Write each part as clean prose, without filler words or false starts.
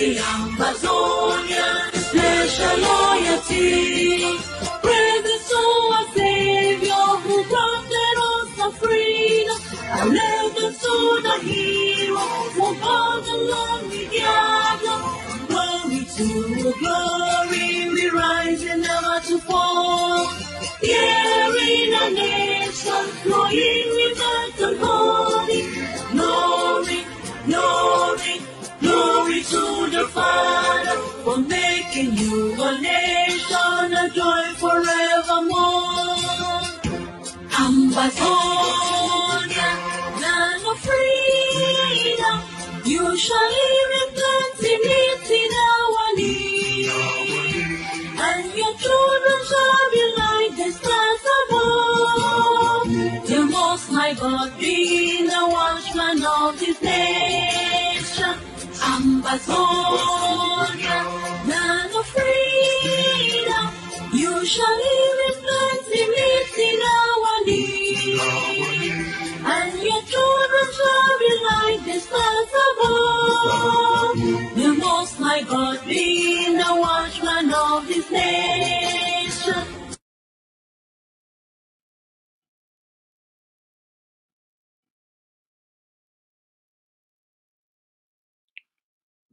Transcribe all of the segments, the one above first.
the Ambazonian, special loyalty. Praise to our Savior who granted us the freedom. Allegiance to the hero who fought along we gather. Glory to glory, we rise and never to fall. Here in a nation, flowing with earth and holy. Glory, glory, glory to the Father for making you a nation, a joy forevermore. Ambazonia, land of freedom, you shall live in plenty in our need, and your children shall be like the stars above. The Most High God being the watchman of this nation. Ambazonia, land of freedom, you shall live in plenty in our need, and your children shall be like the stars above. The Most High God being the watchman of this nation.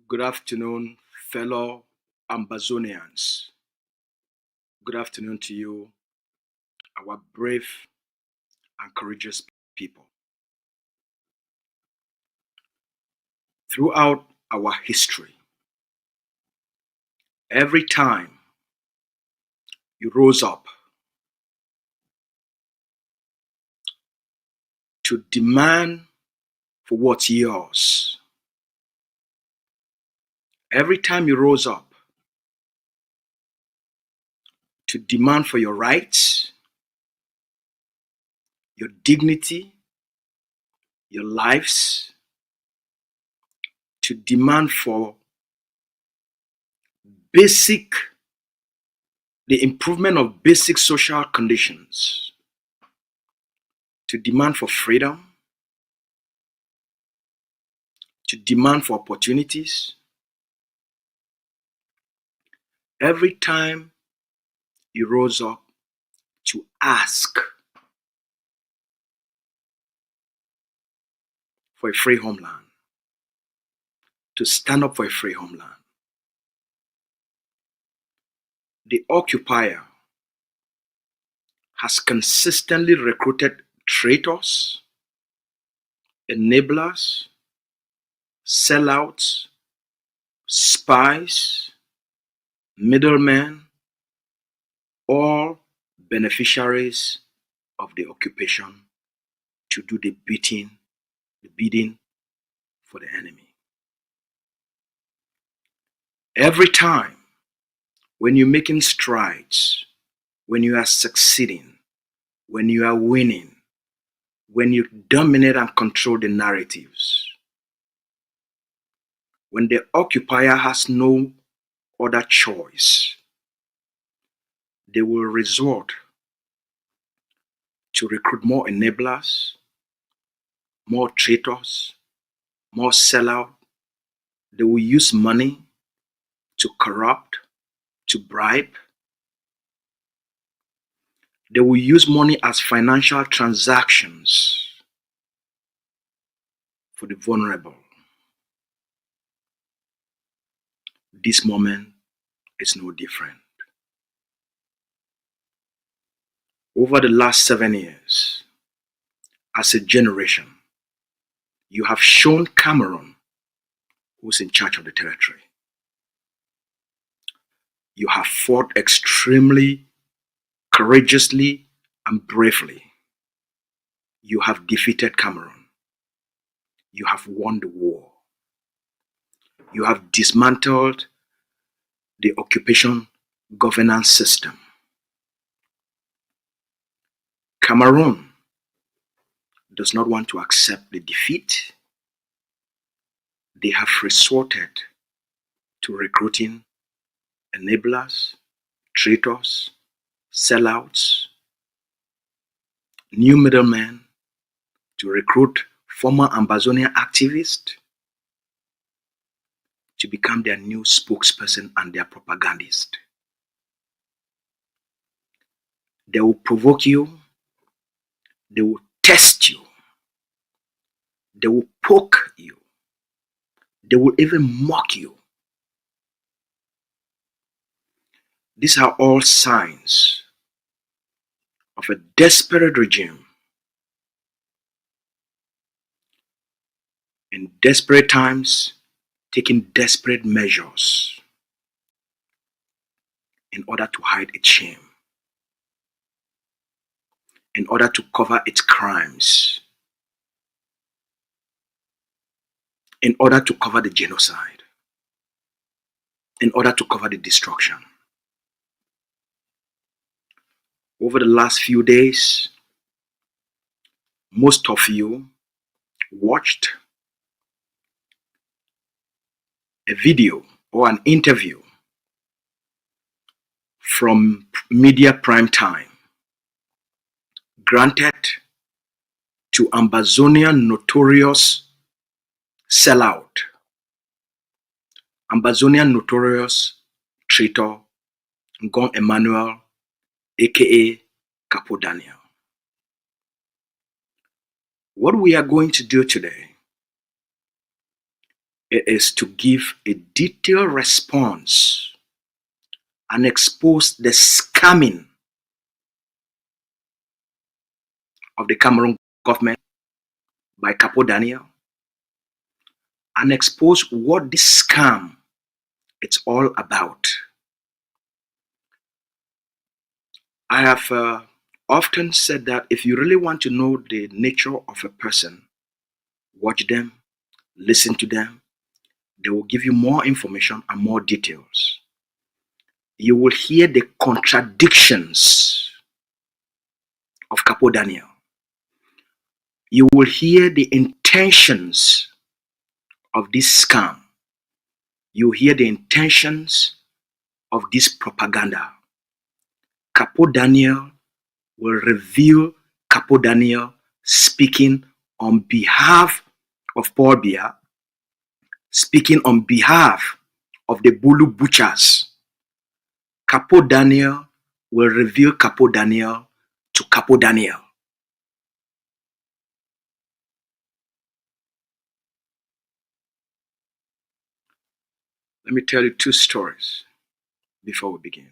Good afternoon, fellow Ambazonians. Good afternoon to you, our brave and courageous people. Throughout our history, every time you rose up to demand for what's yours, every time you rose up to demand for your rights, your dignity, your lives, to demand for the improvement of basic social conditions, to demand for freedom, to demand for opportunities. Every time you rose up to ask for a free homeland, to stand up for a free homeland, the occupier has consistently recruited traitors, enablers, sellouts, spies, middlemen, all beneficiaries of the occupation to do the bidding for the enemy. Every time when you're making strides, when you are succeeding, when you are winning, when you dominate and control the narratives, when the occupier has no other choice, they will resort to recruit more enablers, more traitors, more sellout. They will use money to corrupt, to bribe. They will use money as financial transactions for the vulnerable. This moment is no different. Over the last 7 years, as a generation, you have shown Cameroon who's in charge of the territory. You have fought extremely courageously and bravely. You have defeated Cameroon. You have won the war. You have dismantled the occupation governance system. Cameroon does not want to accept the defeat. They have resorted to recruiting enablers, traitors, sellouts, new middlemen, to recruit former Ambazonian activists, to become their new spokesperson and their propagandist. They will provoke you. They will test you. They will poke you. They will even mock you. These are all signs of a desperate regime. In desperate times, taking desperate measures in order to hide its shame, in order to cover its crimes, in order to cover the genocide, in order to cover the destruction. Over the last few days, most of you watched a video or an interview from media prime time granted to Ambazonian notorious sellout, Ambazonian notorious traitor, Ngong Emmanuel, aka Capo Daniel. What we are going to do today is to give a detailed response and expose the scamming of the Cameroon government by Capo Daniel and expose what this scam it's all about. I have often said that if you really want to know the nature of a person, watch them, listen to them. They will give you more information and more details. You will hear the contradictions of Capo Daniel. You will hear the intentions of this scam. You hear the intentions of this propaganda. Capo Daniel will reveal Capo Daniel speaking on behalf of Paul Biya, speaking on behalf of the Bulu butchers. Capo Daniel will reveal Capo Daniel to Capo Daniel. Let me tell you two stories before we begin.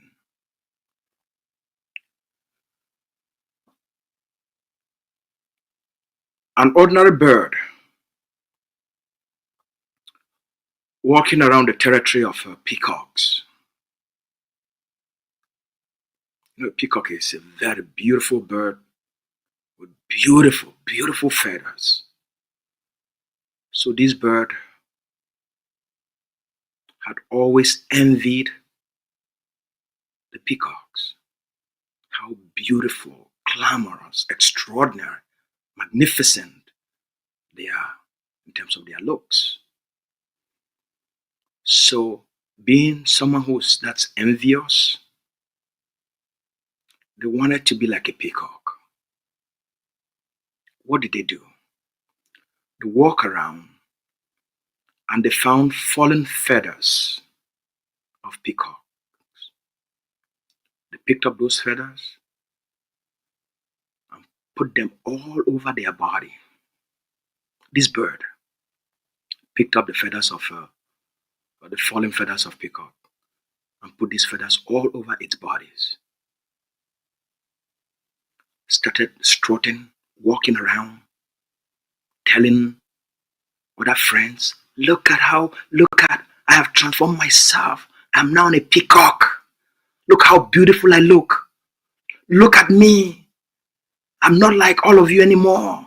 An ordinary bird walking around the territory of peacocks. You know, peacock is a very beautiful bird with beautiful, beautiful feathers. So this bird had always envied the peacocks. How beautiful, glamorous, extraordinary, magnificent they are in terms of their looks. So being someone that's envious, they wanted to be like a peacock. What did they do? They walk around and they found fallen feathers of peacocks. They picked up those feathers and put them all over their body. This bird picked up the feathers of the fallen feathers of peacock and put these feathers all over its bodies. Started strutting, walking around, telling other friends, I have transformed myself. I'm now a peacock. Look how beautiful I look. Look at me. I'm not like all of you anymore.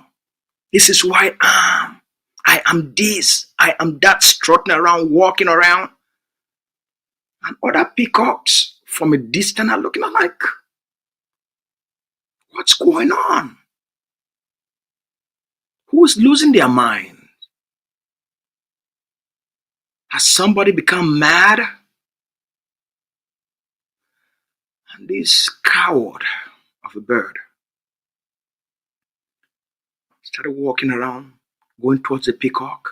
This is who I am. I am this. I am that, strutting around, walking around. And other peacocks from a distance are looking like, what's going on? Who's losing their mind? Has somebody become mad? And this coward of a bird started walking around, going towards the peacock.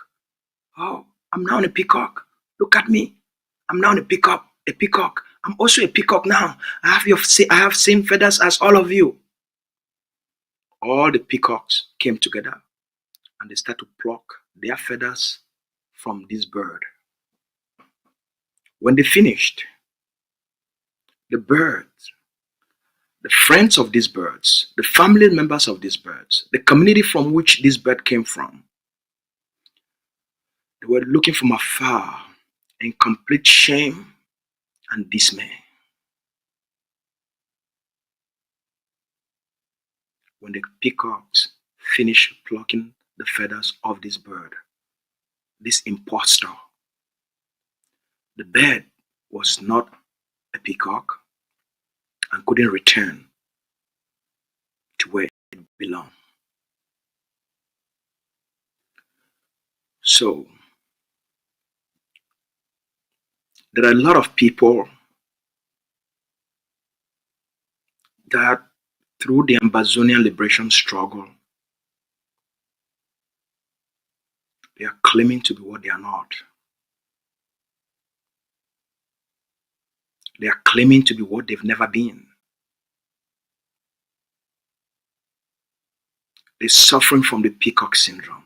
Oh, I'm now a peacock. Look at me. I'm now a peacock. A peacock. I'm also a peacock now. I have same feathers as all of you. All the peacocks came together and they started to pluck their feathers from this bird. When they finished, the birds, the friends of these birds, the family members of these birds, the community from which this bird came from, they were looking from afar in complete shame and dismay. When the peacocks finished plucking the feathers of this bird, this impostor, the bird was not a peacock and couldn't return to where it belonged. So, there are a lot of people that through the Ambazonian liberation struggle, they are claiming to be what they are not. They are claiming to be what they've never been. They're suffering from the peacock syndrome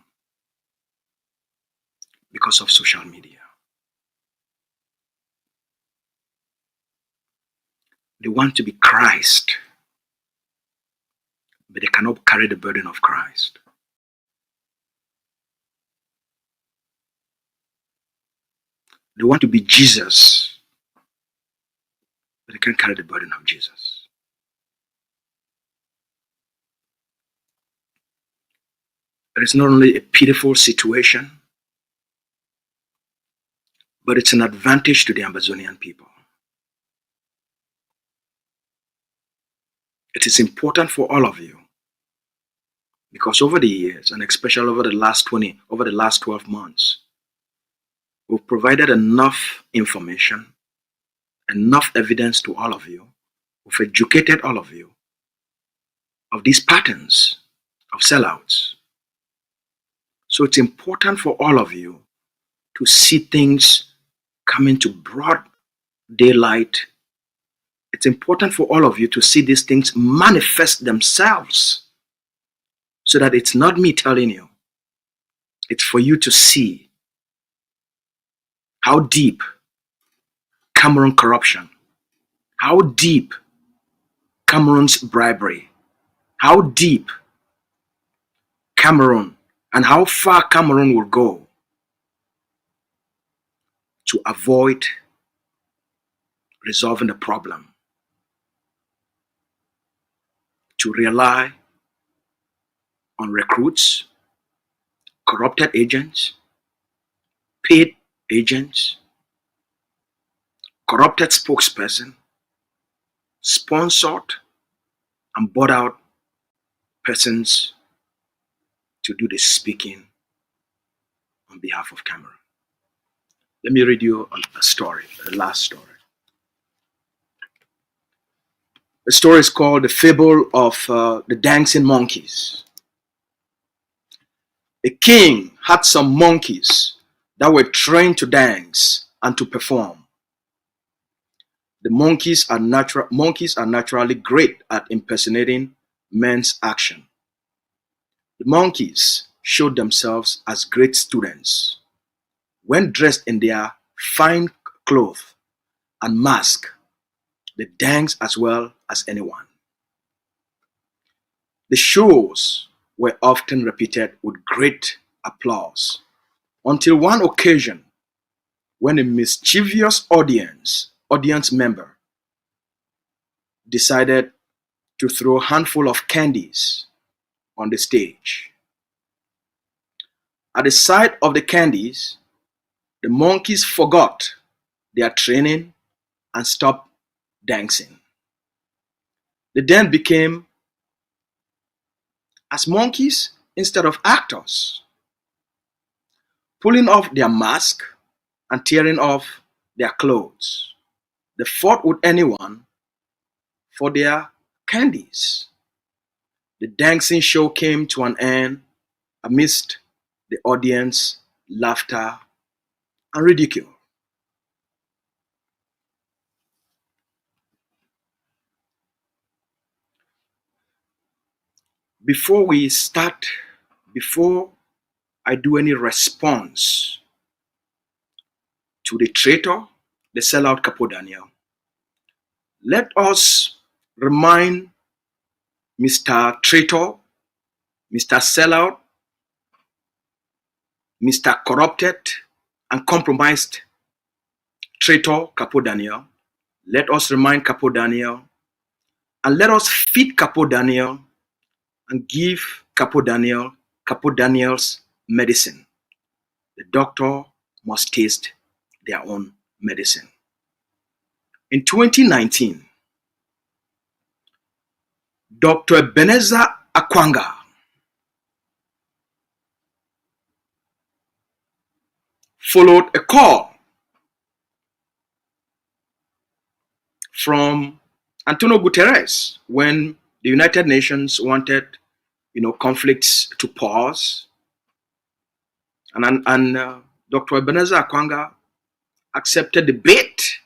because of social media. They want to be Christ, but they cannot carry the burden of Christ. They want to be Jesus, but they can't carry the burden of Jesus. It is not only a pitiful situation, but it's an advantage to the Ambazonian people. It is important for all of you because over the years, and especially over the last 12 months, we've provided enough information, enough evidence to all of you. We've educated all of you of these patterns of sellouts. So it's important for all of you to see things come into broad daylight. It's important for all of you to see these things manifest themselves so that it's not me telling you. It's for you to see how deep Cameroon corruption, how deep Cameroon's bribery, how deep Cameroon and how far Cameroon will go to avoid resolving the problem, to rely on recruits, corrupted agents, paid agents, corrupted spokesperson, sponsored and bought out persons to do the speaking on behalf of Cameroon. Let me read you a story, the last story. The story is called The Fable of the Dancing Monkeys. A king had some monkeys that were trained to dance and to perform. The monkeys are naturally great at impersonating men's action. The monkeys showed themselves as great students. When dressed in their fine clothes and mask, they dance as well as anyone. The shows were often repeated with great applause until one occasion when a mischievous audience member decided to throw a handful of candies on the stage. At the sight of the candies, the monkeys forgot their training and stopped dancing. They then became as monkeys instead of actors, pulling off their mask and tearing off their clothes. They fought with anyone for their candies. The dancing show came to an end amidst the audience laughter and ridicule. Before we start, before I do any response to the traitor, the sellout Capo Daniel, let us remind Mr. Traitor, Mr. Sellout, Mr. Corrupted and compromised traitor Capo Daniel. Let us remind Capo Daniel and let us feed Capo Daniel and give Capo Daniel's medicine. The doctor must taste their own medicine. In 2019, Dr. Ebenezer Akwanga followed a call from Antonio Guterres when the United Nations wanted, conflicts to pause. And Dr. Ebenezer Akwanga accepted the bait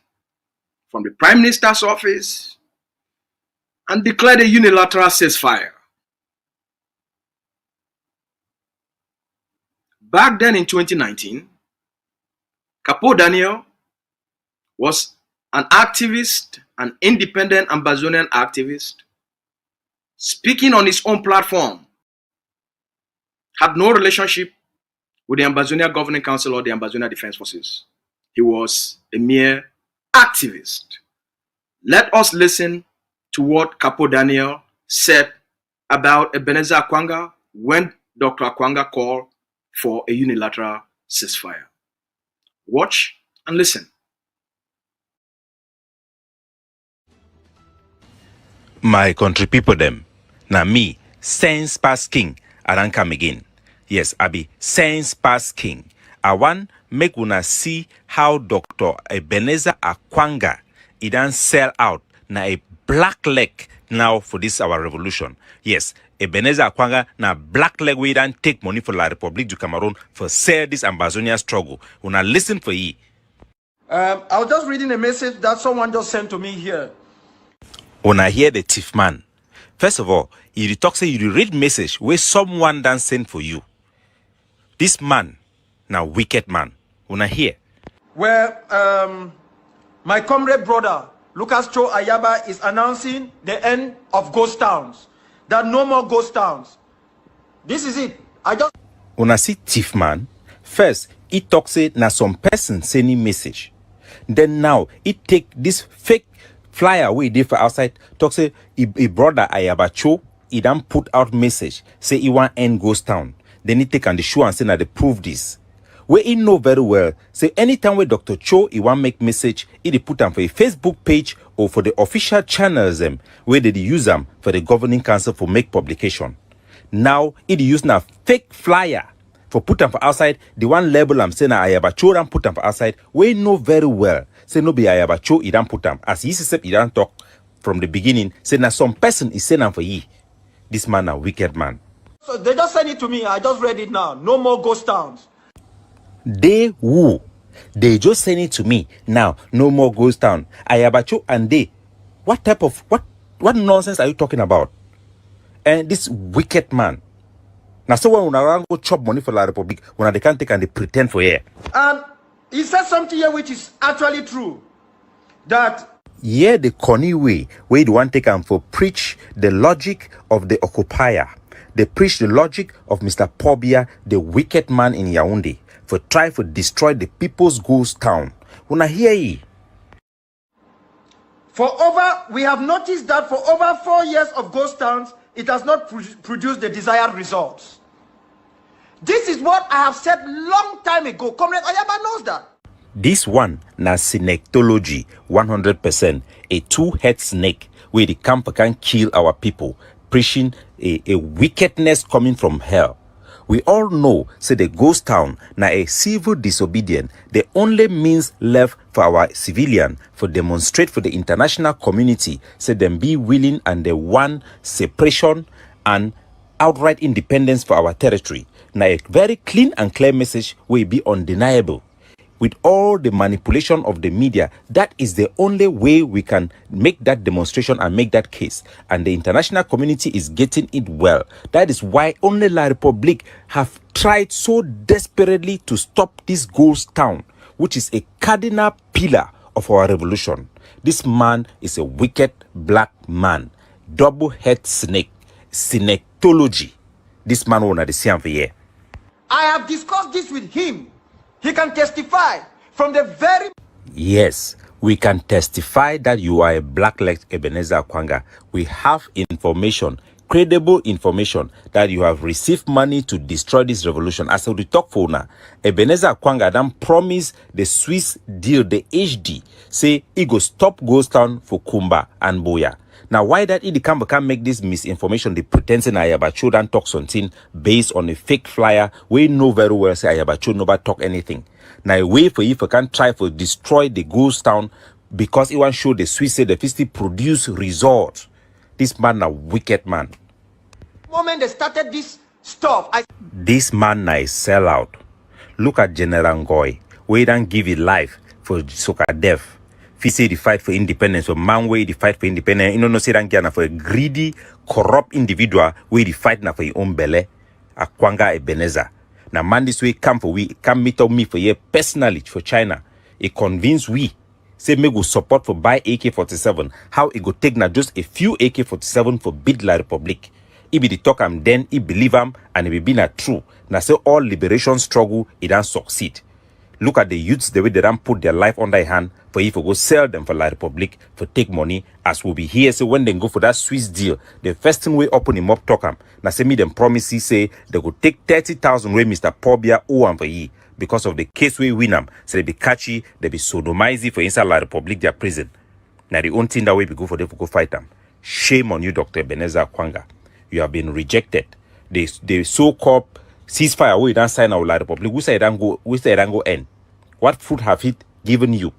from the Prime Minister's office and declared a unilateral ceasefire. Back then in 2019, Capo Daniel was an activist, an independent Ambazonian activist, speaking on his own platform, had no relationship with the Ambazonia Governing Council or the Ambazonia Defense Forces. He was a mere activist. Let us listen to what Capo Daniel said about Ebenezer Akwanga when Dr. Akwanga called for a unilateral ceasefire. Watch and listen. My country people them. Now me, sense pass king, I don't come again. Yes, I be sense pass king. I want make una see how Dr. Ebenezer Akwanga he done sell out na a black leg now for this our revolution. Yes, Ebenezer Akwanga na black leg we done take money for La République du Cameroon for sell this Ambazonian struggle. Una listen for ye. I was just reading a message that someone just sent to me here. When I hear the thief man, first of all, you talk say you read message where someone done send for you. This man, now wicked man. When I hear. Where my comrade brother, Lucas Cho Ayaba, is announcing the end of ghost towns. That no more ghost towns. This is it. When I see thief man, first, he talk say na some person sending message. Then now, he take this fake flyer we did for outside, talk say he brother Ayaba Cho, he done put out message, say he want end ghost town. Then he take on the show and say that they prove this. We he know very well, say anytime where Dr. Cho he want make message, he put them for a Facebook page or for the official channels them, where they use them for the governing council for make publication. Now, he use na fake flyer for put them for outside, the one label I'm saying Ayaba Cho and put them for outside, we know very well. Say no be Ayaba Cho, he don't put them. As he said, he don't talk from the beginning. Say now some person is saying for ye. This man a wicked man. So they just sent it to me. I just read it now. No more ghost towns. They who? They just send it to me. Now, no more ghost town. Ayaba Cho and they. What type of, what nonsense are you talking about? And this wicked man. Now, so when we go chop money for La République, when they can't take and they pretend for here. And he said something here which is actually true. That the corny way, where the one take and for preach the logic of the occupier. They preach the logic of Mr. Pobia, the wicked man in Yaoundé, for try to destroy the people's ghost town. When I hear ye. we have noticed that for over 4 years of ghost towns, it has not produced the desired results. This is what I have said long time ago. Comrade Ayaba knows that. This one na synectology 100%. A two-head snake where the camp can kill our people, preaching a wickedness coming from hell. We all know, say the ghost town na a civil disobedience, the only means left for our civilian for demonstrate for the international community, say them be willing and they want separation and outright independence for our territory. Now a very clean and clear message will be undeniable. with all the manipulation of the media, that is the only way we can make that demonstration and make that case. And the international community is getting it well. That is why only La Republique have tried so desperately to stop this ghost town, which is a cardinal pillar of our revolution. This man is a wicked black man, double-head snake, synectology. This man will not see him for year. I have discussed this with him. He can testify from the very... Yes, we can testify that you are a black-leg Ebenezer Akwanga. We have information, credible information, that you have received money to destroy this revolution. As we talk for now, Ebenezer Akwanga then promised the Swiss deal, the HD, say he go stop ghost town for Kumba and Boya. Now, why that he can make this misinformation, the pretense Ayabacho dan talk something based on a fake flyer, we know very well say Ayabacho never talk anything. Now, a way for if I can try to destroy the ghost town because he want to show the Swiss say the fisty produce results. This man a wicked man. The moment they started this stuff, This man na a sellout. Look at General Ngoy. We don't give his life for Soka Dev. If say the fight for independence, so man way the fight for independence, you know say that for a greedy, corrupt individual, we the fight na for your own belly. Akwanga Ebenezer. Now man this way come meet up me for you personally for China. He convince we say me go support for buy AK-47. How it go take na just a few AK-47 for beat La Republique. He be the talk am then he believe am and it be na true. Now say all liberation struggle it don't succeed. Look at the youths, the way they don't put their life on their hand for if we go sell them for La Republique for take money, as will be here. So when they go for that Swiss deal, the first thing we open him up talk him. Now say me them promise he say they go take 30,000 way Mr. Pobia owe him for ye because of the case we win them. So they be catchy, they be sodomize for inside La Republique their prison. Now the only thing that way be go for them to go fight them. Shame on you, Dr. Ebenezer Akwanga. You have been rejected. The so-called ceasefire we don't sign our La Republique. We say it don't go end. What fruit have it given you,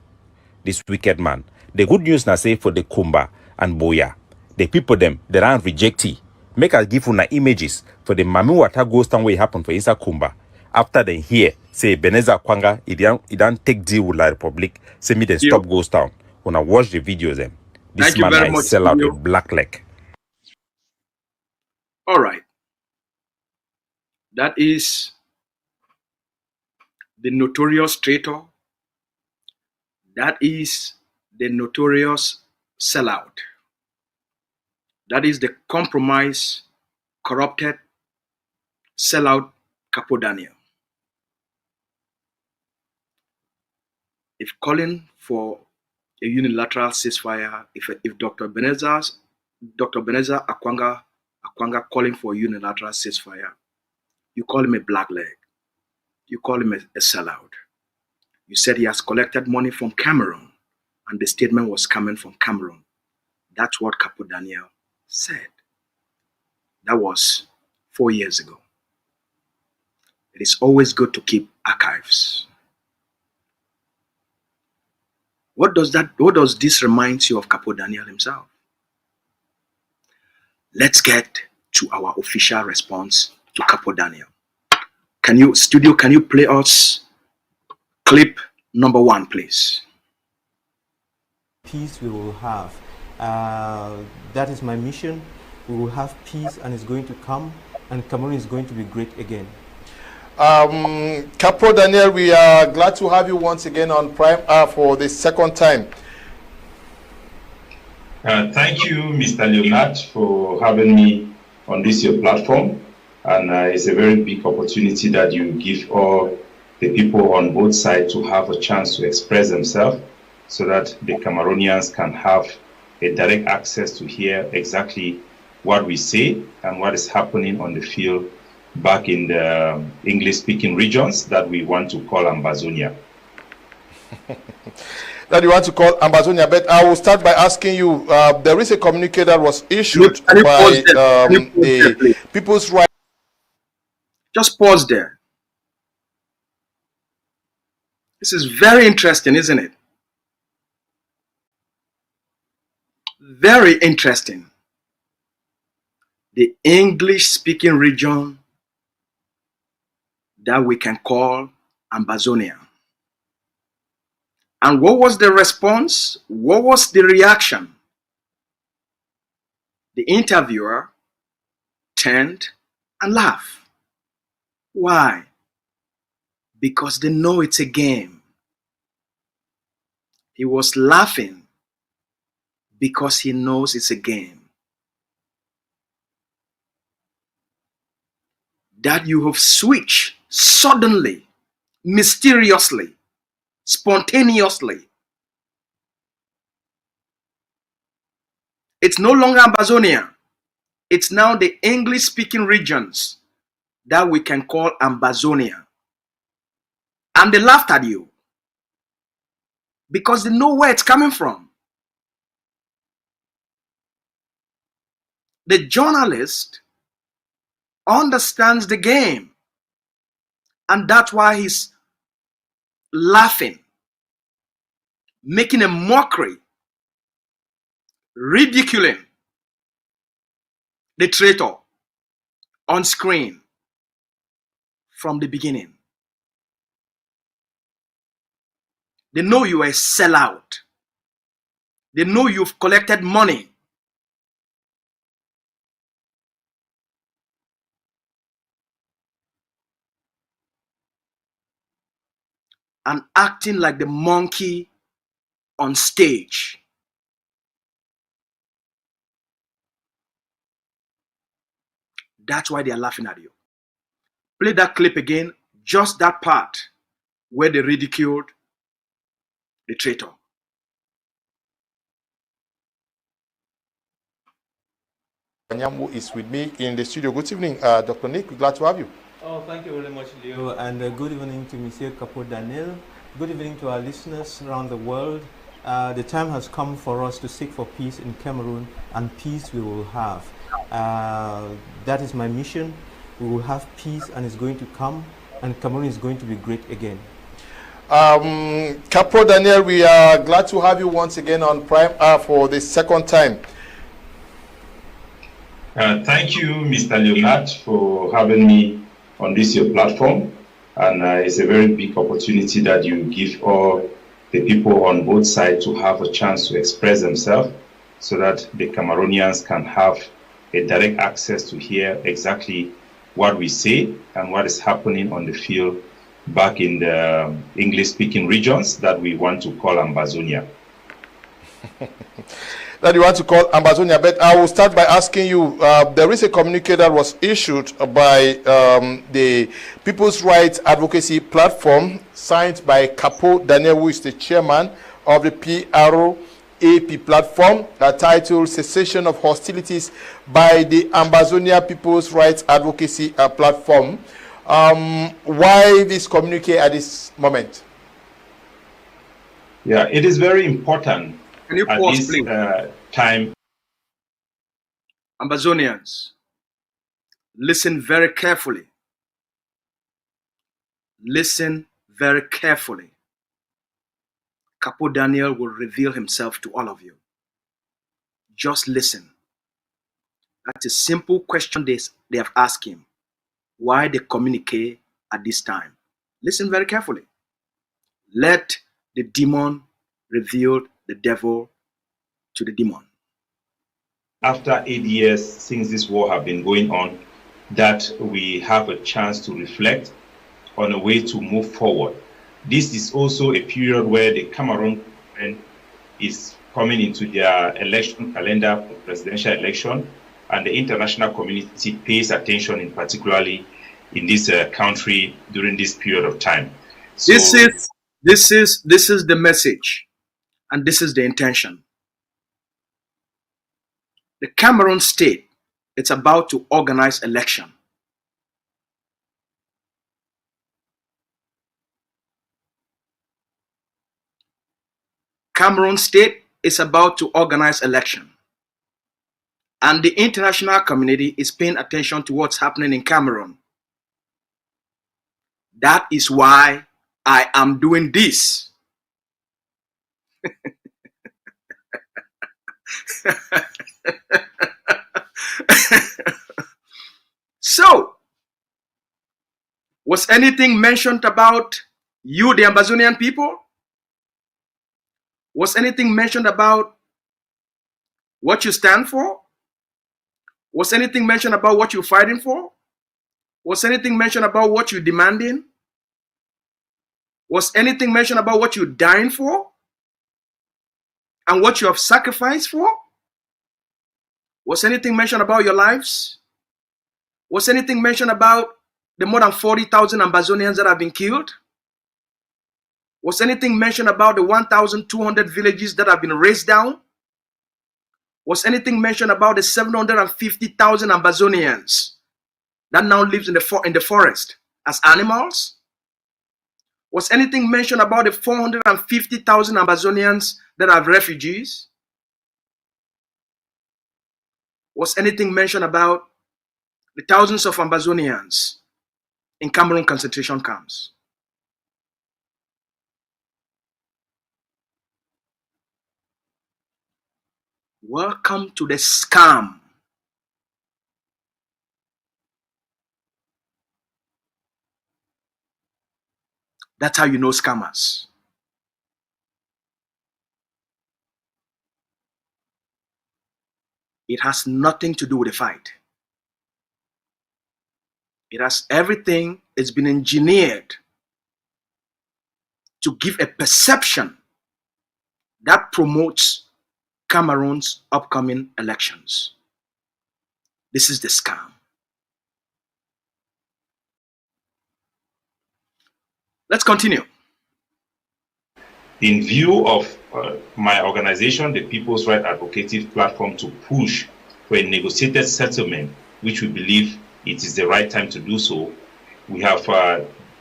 this wicked man? The good news now say for the Kumba and Boya, the people them they don't reject it. Make us give una images for the Mami Wata ghost town where it happened for Isa Kumba. After they hear say Ebenezer Akwanga, it don't take deal with La Republique. Say me then stop ghost town. When I watch the videos them, this man I sell out a black leg. All right. That is the notorious traitor. That is the notorious sellout. That is the compromised, corrupted sellout Capo Daniel. If calling for a unilateral ceasefire, if Dr. Ebenezer Akwanga calling for a unilateral ceasefire, you call him a black leg. You call him a sellout. You said he has collected money from Cameroon, and the statement was coming from Cameroon. That's what Capo Daniel said. That was 4 years ago. It is always good to keep archives. What does this remind you of Capo Daniel himself? Let's get to our official response to Capo Daniel. Can you play us clip number 1, please? Peace we will have. That is my mission. We will have peace and it's going to come and Cameroon is going to be great again. Capo Daniel, we are glad to have you once again on Prime for the second time. Thank you, Mr. Leonard, for having me on this your platform. And it's a very big opportunity that you give all the people on both sides to have a chance to express themselves so that the Cameroonians can have a direct access to hear exactly what we say and what is happening on the field back in the English-speaking regions that we want to call Ambazonia. That you want to call Ambazonia, but I will start by asking you, there is a communique that was issued by the People's Rights. Just pause there. This is very interesting, isn't it? Very interesting. The English-speaking region that we can call Ambazonia. And what was the response? What was the reaction? The interviewer turned and laughed. Why? Because they know it's a game. He was laughing because he knows it's a game. That you have switched suddenly, mysteriously, spontaneously. It's no longer Ambazonia. It's now the English-speaking regions that we can call Ambazonia. And they laughed at you because they know where it's coming from. The journalist understands the game, and that's why he's laughing, making a mockery, ridiculing the traitor on screen from the beginning. They know you are a sellout. They know you've collected money. And acting like the monkey on stage. That's why they are laughing at you. Play that clip again, just that part where they ridiculed the traitor. Nyambu is with me in the studio. Good evening, Dr. Nick. We're glad to have you. Oh, thank you very much, Leo, and good evening to Monsieur Capo Daniel. Good evening to our listeners around the world. The time has come for us to seek for peace in Cameroon, and peace we will have. That is my mission. We will have peace, and it's going to come, and Cameroon is going to be great again. Capo Daniel, we are glad to have you once again on Prime R for the second time. Thank you, Mr. Leonard, for having me on this your platform. And it's a very big opportunity that you give all the people on both sides to have a chance to express themselves so that the Cameroonians can have a direct access to hear exactly what we say and what is happening on the field back in the English-speaking regions that we want to call Ambazonia. That you want to call Ambazonia, but I will start by asking you, there is a communique that was issued by the People's Rights Advocacy Platform, signed by Capo Daniel, who is the chairman of the PROAP platform, titled Cessation of Hostilities by the Ambazonia People's Rights Advocacy Platform. Why this communique at this moment? Yeah, it is very important. Can you at pause, this please? Time. Ambazonians, listen very carefully. Listen very carefully. Capo Daniel will reveal himself to all of you. Just listen. That's a simple question they have asked him. Why they communicate at this time? Listen very carefully. Let the demon reveal the devil to the demon. After 8 years since this war have been going on, that we have a chance to reflect on a way to move forward. This is also a period where the Cameroon government is coming into their election calendar for presidential election, and the international community pays attention, in particularly in this country during this period of time. So, this is the message, and this is the intention. The Cameroon state, it's about to organize election. Cameroon state is about to organize election. And the international community is paying attention to what's happening in Cameroon. That is why I am doing this. So, was anything mentioned about you, the Ambazonian people? Was anything mentioned about what you stand for? Was anything mentioned about what you're fighting for? Was anything mentioned about what you're demanding? Was anything mentioned about what you're dying for? And what you have sacrificed for? Was anything mentioned about your lives? Was anything mentioned about the more than 40,000 Ambazonians that have been killed? Was anything mentioned about the 1,200 villages that have been razed down? Was anything mentioned about the 750,000 Ambazonians that now lives in the forest as animals? Was anything mentioned about the 450,000 Ambazonians that are refugees? Was anything mentioned about the thousands of Ambazonians in Cameroon concentration camps? Welcome to the scam. That's how you know scammers. It has nothing to do with the fight. It has everything. It's been engineered to give a perception that promotes Cameroon's upcoming elections. This is the scam. Let's continue. In view of my organization, the People's Right Advocative Platform, to push for a negotiated settlement, which we believe it is the right time to do so, we have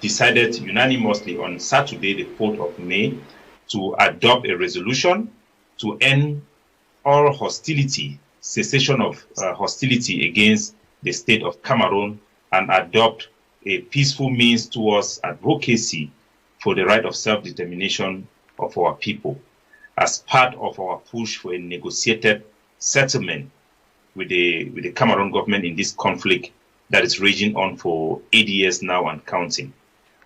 decided unanimously on Saturday, the 4th of May, to adopt a resolution to end all hostility, cessation of hostility against the state of Cameroon, and adopt a peaceful means towards advocacy for the right of self-determination of our people as part of our push for a negotiated settlement with the Cameroon government in this conflict that is raging on for 8 years now and counting.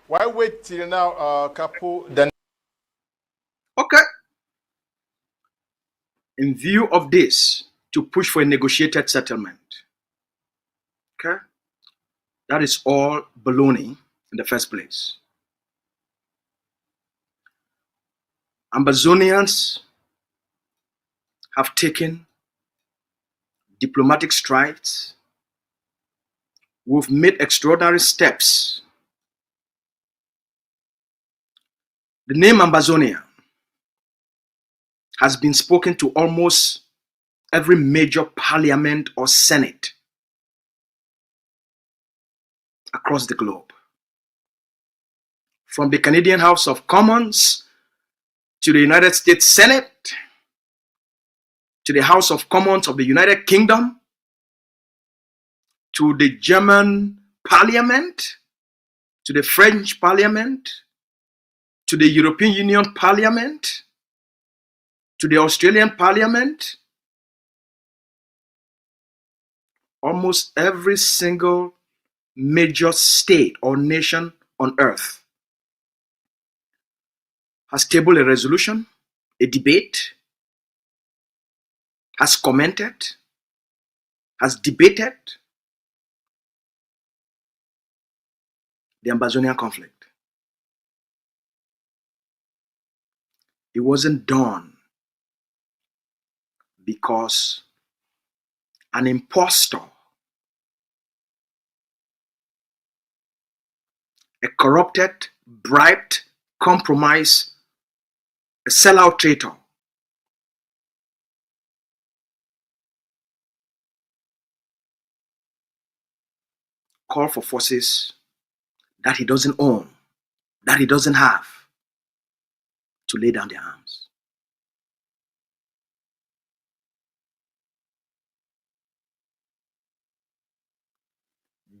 Why wait till now, Capo Daniel? Okay. In view of this, to push for a negotiated settlement. Okay? That is all baloney in the first place. Ambazonians have taken diplomatic strides. We've made extraordinary steps. The name Ambazonia has been spoken to almost every major parliament or senate across the globe. From the Canadian House of Commons to the United States Senate, to the House of Commons of the United Kingdom, to the German Parliament, to the French Parliament, to the European Union Parliament, to the Australian Parliament. Almost every single major state or nation on earth has tabled a resolution, a debate, has commented, has debated the Ambazonian conflict. It wasn't done because an impostor, a corrupted, bribed, compromised, a sellout traitor called for forces that he doesn't own, that he doesn't have, to lay down their arms.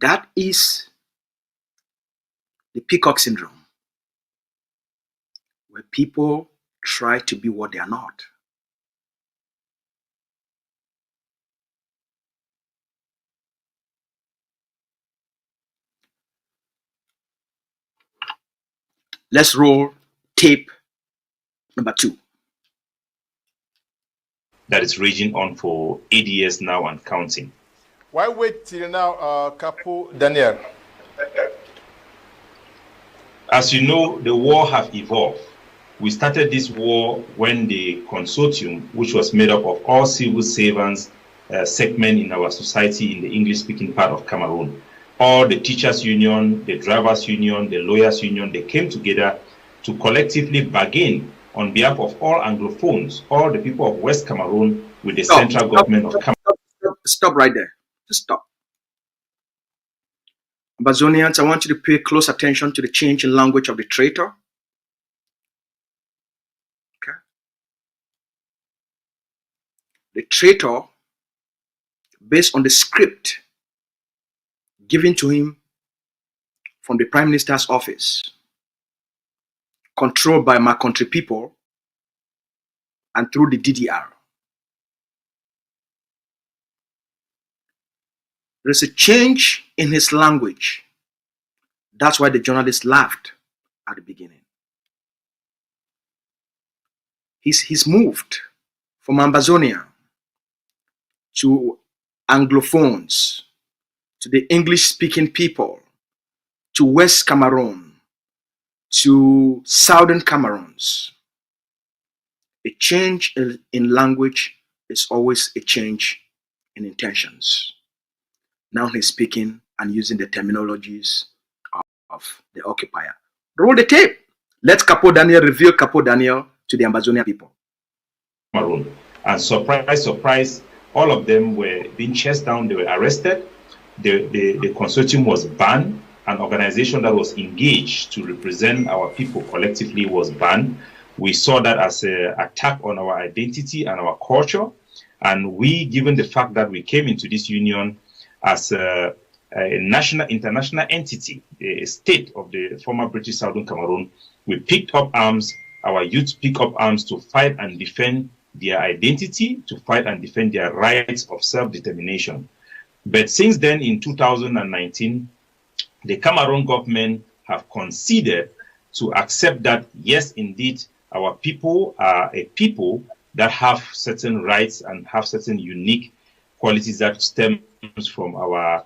That is the peacock syndrome, where people try to be what they are not. Let's roll tape number 2. that is raging on for 8 years now and counting. Why wait till now, Capo Daniel? As you know, the war have evolved. We started this war when the consortium, which was made up of all civil servants segment in our society in the English-speaking part of Cameroon, all the teachers' union, the drivers' union, the lawyers' union, they came together to collectively bargain on behalf of all Anglophones, all the people of West Cameroon, with the central government of Cameroon. Stop right there. Just stop. Ambazonians, I want you to pay close attention to the change in language of the traitor. Okay. The traitor, based on the script given to him from the Prime Minister's office, controlled by my country people and through the DDR. There's a change in his language. That's why the journalist laughed at the beginning. He's moved from Ambazonian to Anglophones, to the English-speaking people, to West Cameroon, to Southern Cameroons. A change in language is always a change in intentions. Now he's speaking and using the terminologies of the occupier. Roll the tape. Let Capo Daniel reveal Capo Daniel to the Ambazonian people. Cameroon. And surprise, surprise, all of them were being chased down. They were arrested. The consortium was banned. An organization that was engaged to represent our people collectively was banned. We saw that as an attack on our identity and our culture. And we, given the fact that we came into this union as a national, international entity, a state of the former British Southern Cameroon, we picked up arms, our youth picked up arms to fight and defend their identity, to fight and defend their rights of self-determination. But since then, in 2019, the Cameroon government have conceded to accept that, yes, indeed, our people are a people that have certain rights and have certain unique qualities that stem from our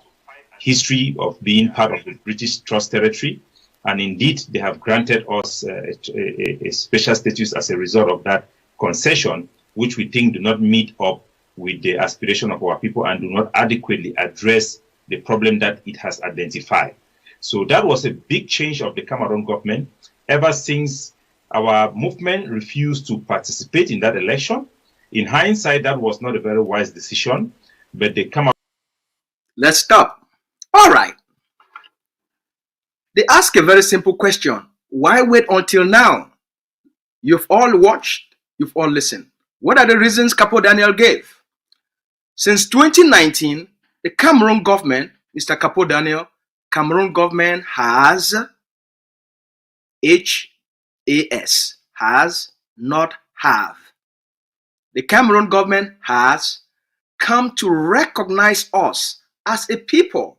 history of being part of the British Trust Territory. And indeed, they have granted us a special status as a result of that concession, which we think do not meet up with the aspiration of our people and do not adequately address the problem that it has identified. So that was a big change of the Cameroon government. Ever since our movement refused to participate in that election, in hindsight, that was not a very wise decision, but the Cameroon... Let's stop. All right. They ask a very simple question. Why wait until now? You've all watched, you've all listened. What are the reasons Capo Daniel gave? Since 2019, the Cameroon government, Mr. Capo Daniel, Cameroon government has, H-A-S, has, not have. The Cameroon government has come to recognize us as a people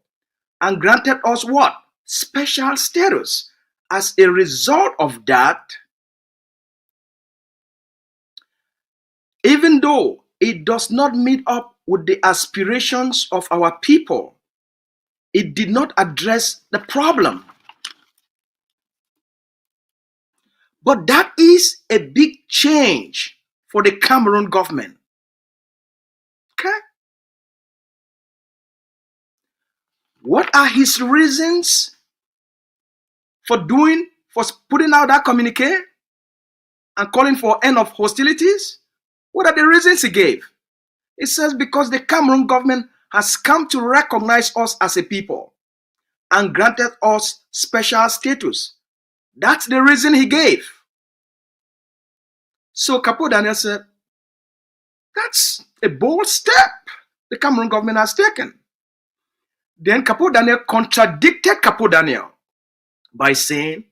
and granted us what? Special status. As a result of that, even though it does not meet up with the aspirations of our people, it did not address the problem. But that is a big change for the Cameroon government. Okay? What are his reasons for putting out that communique and calling for end of hostilities? What are the reasons he gave? It says because the Cameroon government has come to recognize us as a people and granted us special status. That's the reason he gave. So Capo Daniel said, that's a bold step the Cameroon government has taken. Then Capo Daniel contradicted Capo Daniel by saying,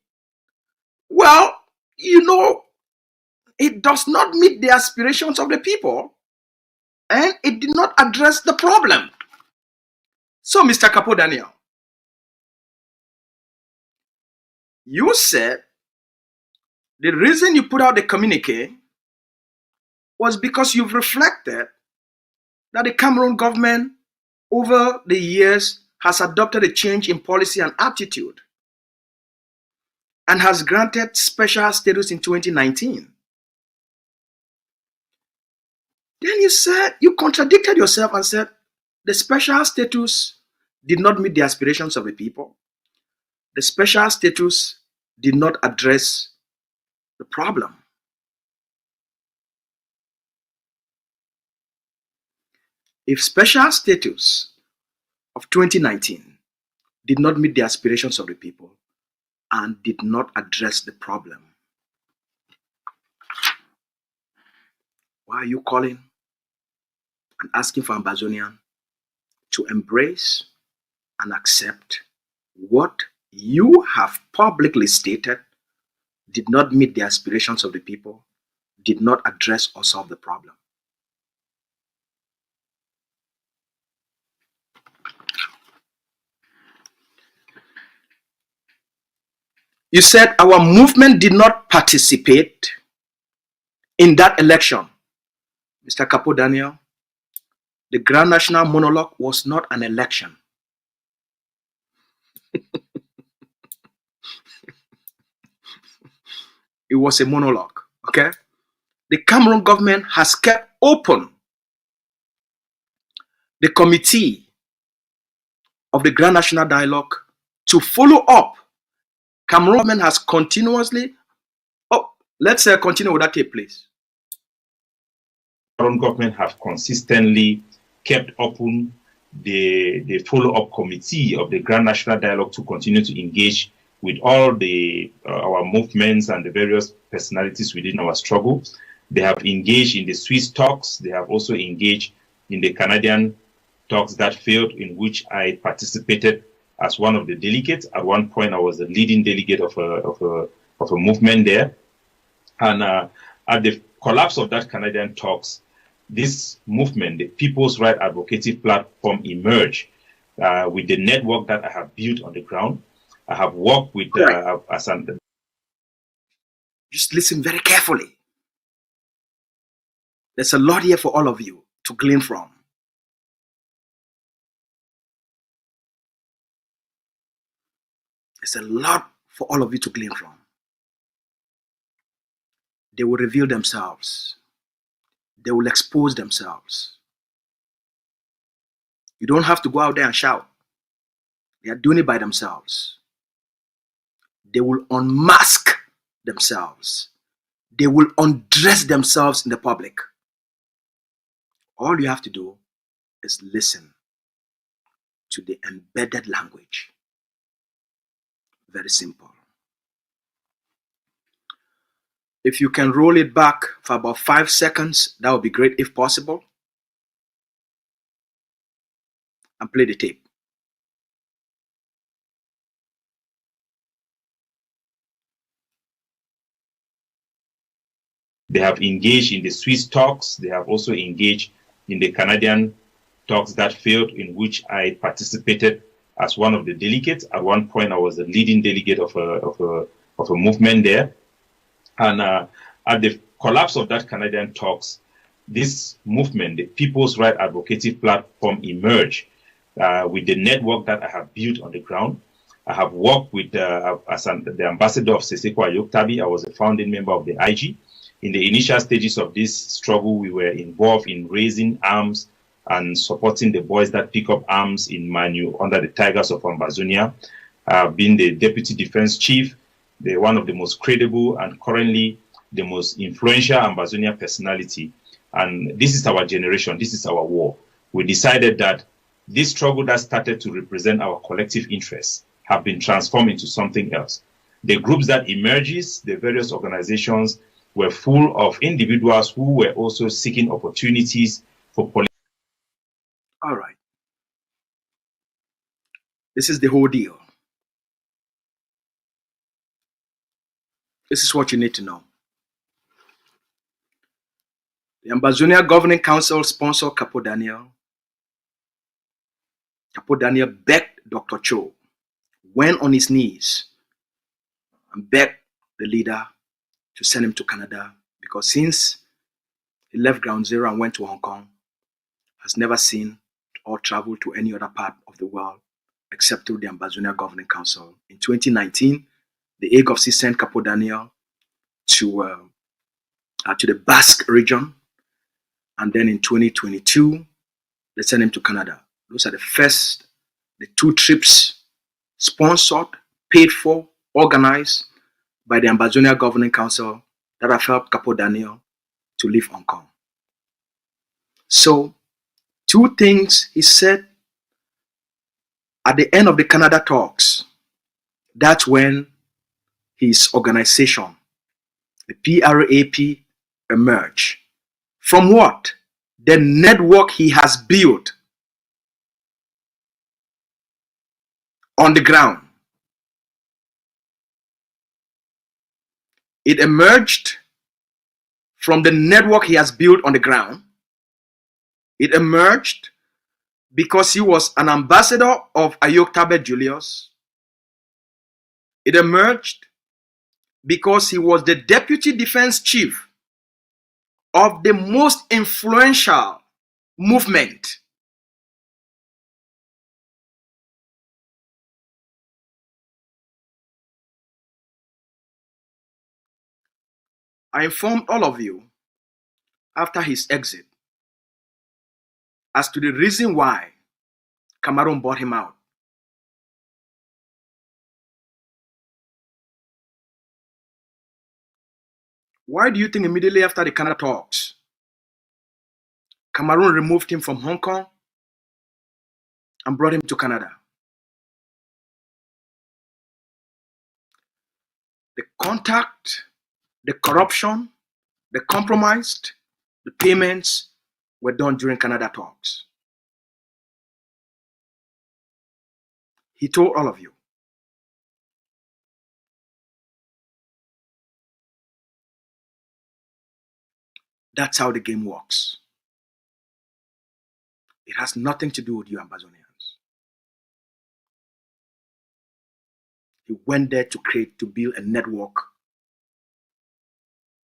well, you know, it does not meet the aspirations of the people and it did not address the problem. So, Mr. Capo Daniel, you said the reason you put out the communique was because you've reflected that the Cameroon government over the years has adopted a change in policy and attitude and has granted special status in 2019. Then you contradicted yourself and said the special status did not meet the aspirations of the people. The special status did not address the problem. If special status of 2019 did not meet the aspirations of the people and did not address the problem, why are you calling and asking for Ambazonian to embrace and accept what you have publicly stated did not meet the aspirations of the people, did not address or solve the problem? You said our movement did not participate in that election. Mr. Capo Daniel, the Grand National Monologue was not an election. It was a monologue, okay? The Cameroon government has kept open the committee of the Grand National Dialogue to follow up. Cameroon government has continuously, let's continue with that tape, please. Cameroon government have consistently kept open the follow-up committee of the Grand National Dialogue to continue to engage with all the our movements and the various personalities within our struggle. They have engaged in the Swiss talks. They have also engaged in the Canadian talks that failed, in which I participated as one of the delegates. At one point, I was the leading delegate of a movement there. And at the collapse of that Canadian talks, this movement, the People's Right Advocacy Platform, emerged with the network that I have built on the ground. I have worked with just listen very carefully. There's a lot here for all of you to glean from. There's a lot for all of you to glean from. They will reveal themselves. They will expose themselves. You don't have to go out there and shout. They are doing it by themselves. They will unmask themselves. They will undress themselves in the public. All you have to do is listen to the embedded language. Very simple. If you can roll it back for about 5 seconds, that would be great if possible. And play the tape. They have engaged in the Swiss talks. They have also engaged in the Canadian talks that failed, in which I participated as one of the delegates. At one point, I was the leading delegate of a movement there. And at the collapse of that Canadian talks, this movement, the People's Right Advocacy Platform, emerged with the network that I have built on the ground. I have worked with as the ambassador of Seseko Ayoktabi. I was a founding member of the IG. In the initial stages of this struggle, we were involved in raising arms and supporting the boys that pick up arms in Manu under the Tigers of Ambazonia. Being the deputy defense chief, one of the most credible and currently the most influential Ambazonia personality. And this is our generation. This is our war. We decided that this struggle that started to represent our collective interests have been transformed into something else. The groups that emerges, the various organizations, were full of individuals who were also seeking opportunities for political. All right. This is the whole deal. This is what you need to know. The Ambazonia Governing Council sponsor Capo Daniel. Capo Daniel begged Dr. Cho, went on his knees and begged the leader to send him to Canada, because since He left ground zero and went to Hong Kong. Has never seen or traveled to any other part of the world except through the Ambazonian Governing Council. In 2019, the AGOVC sent Capo Daniel to the Basque region, and then in 2022, they sent him to Canada. Those are the two trips sponsored, paid for, organized by the Ambazonian Governing Council that have helped Capo Daniel to leave Hong Kong. So, two things he said at the end of the Canada talks. That's when his organization, the PRAP, emerged. From what? The network he has built on the ground. It emerged from the network he has built on the ground. It emerged because he was an ambassador of Ayok Julius. It emerged because he was the deputy defense chief of the most influential movement I informed all of you after his exit as to the reason why Cameroon bought him out. Why do you think immediately after the Canada talks, Cameroon removed him from Hong Kong and brought him to Canada? The contact, the corruption, the compromised, the payments were done during Canada talks. He told all of you. That's how the game works. It has nothing to do with you Ambazonians. He went there to build a network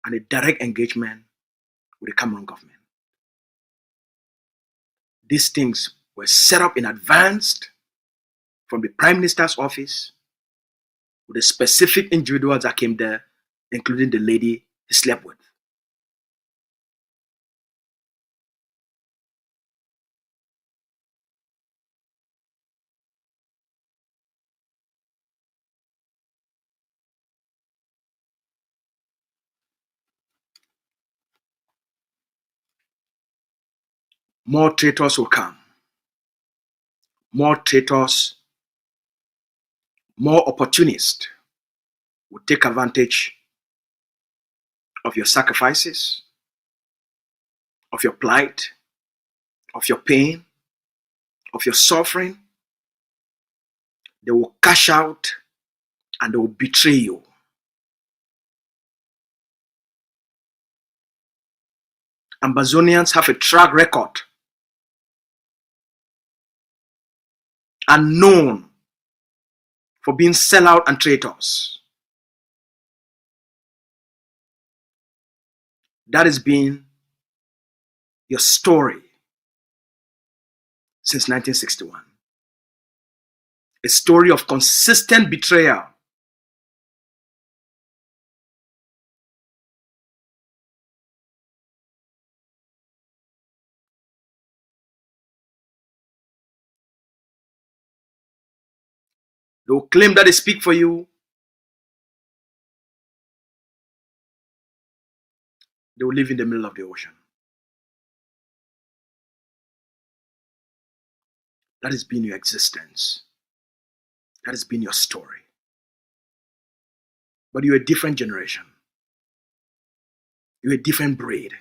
and a direct engagement with the Cameroon government. These things were set up in advance from the Prime Minister's office with the specific individuals that came there, including the lady he slept with. More traitors will come. More traitors, more opportunists will take advantage of your sacrifices, of your plight, of your pain, of your suffering. They will cash out and they will betray you. Ambazonians have a track record and known for being sellout and traitors. That has been your story since 1961. A story of consistent betrayal. They will claim that they speak for you. They will live in the middle of the ocean. That has been your existence. That has been your story. But you're a different generation. You're a different breed.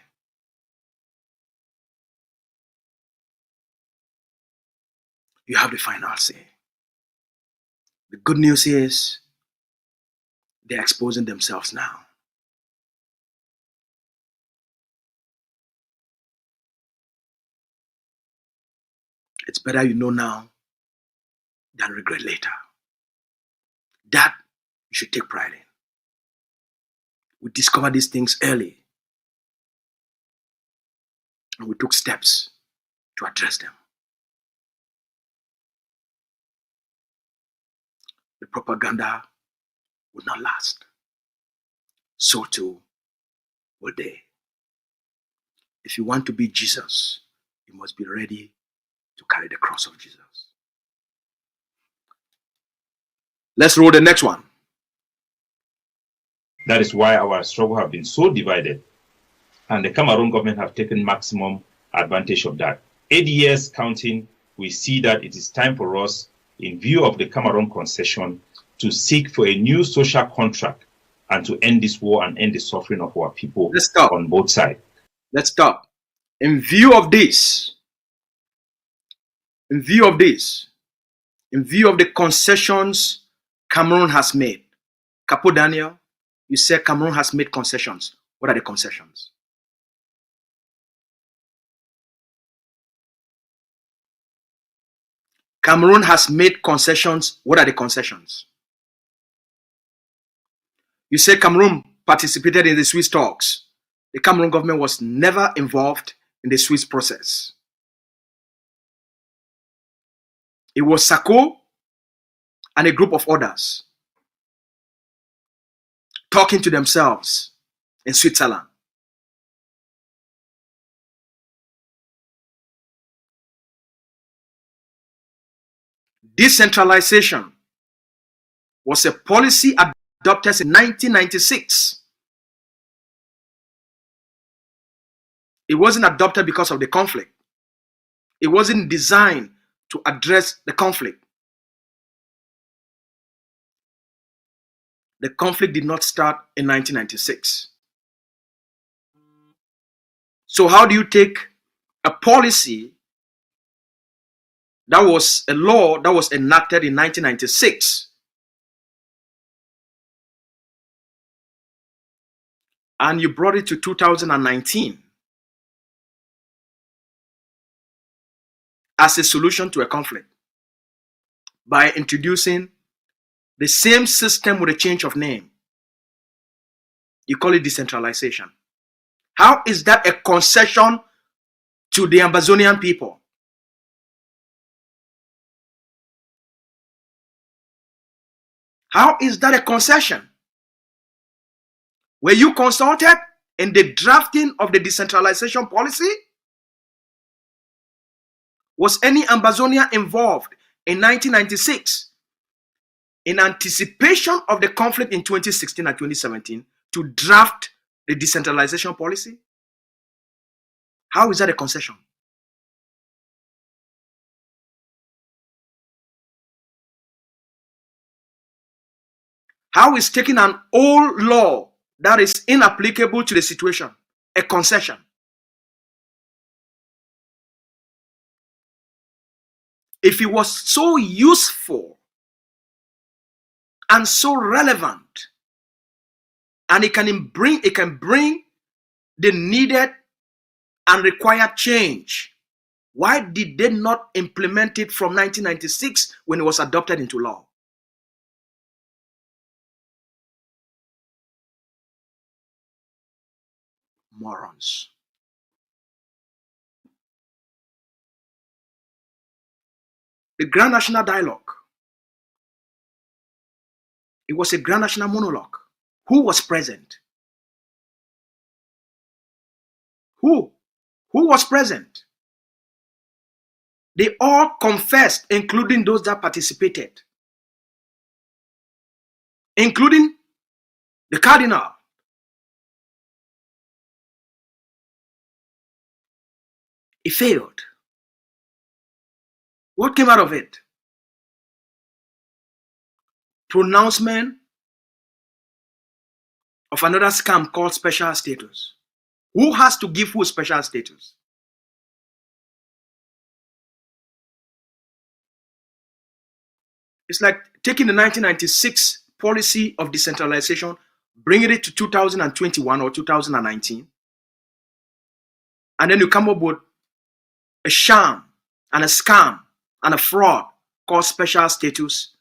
You have the final say. The good news is they're exposing themselves now. It's better you know now than regret later. That you should take pride in. We discover these things early. And we took steps to address them. The propaganda would not last. So too will they. If you want to be Jesus, you must be ready to carry the cross of Jesus. Let's roll the next one. That is why our struggle have been so divided. And the Cameroon government have taken maximum advantage of that. 8 years counting, we see that it is time for us, in view of the Cameroon concession, to seek for a new social contract and to end this war and end the suffering of our people on both sides. Let's stop. In view of this, in view of the concessions Cameroon has made, Capo Daniel, you said Cameroon has made concessions. What are the concessions? Cameroon has made concessions. What are the concessions? You say Cameroon participated in the Swiss talks. The Cameroon government was never involved in the Swiss process. It was Sako and a group of others talking to themselves in Switzerland. Decentralization was a policy adopted in 1996. It wasn't adopted because of the conflict. It wasn't designed to address the conflict. The conflict did not start in 1996. So how do you take a policy that was a law that was enacted in 1996 and you brought it to 2019 as a solution to a conflict by introducing the same system with a change of name? You call it decentralization. How is that a concession to the Ambazonian people? How is that a concession? Were you consulted in the drafting of the decentralization policy? Was any Ambazonian involved in 1996 in anticipation of the conflict in 2016 and 2017 to draft the decentralization policy? How is that a concession? How is taking an old law that is inapplicable to the situation a concession? If it was so useful and so relevant, and it can bring the needed and required change, why did they not implement it from 1996 when it was adopted into law? Morons. The Grand National Dialogue. It was a Grand National monologue. Who was present? Who was present? They all confessed, including those that participated, including the Cardinal. It failed. What came out of it? Pronouncement of another scam called special status. Who has to give who special status? It's like taking the 1996 policy of decentralization, bringing it to 2021 or 2019, and then you come up with a sham and a scam and a fraud called special status.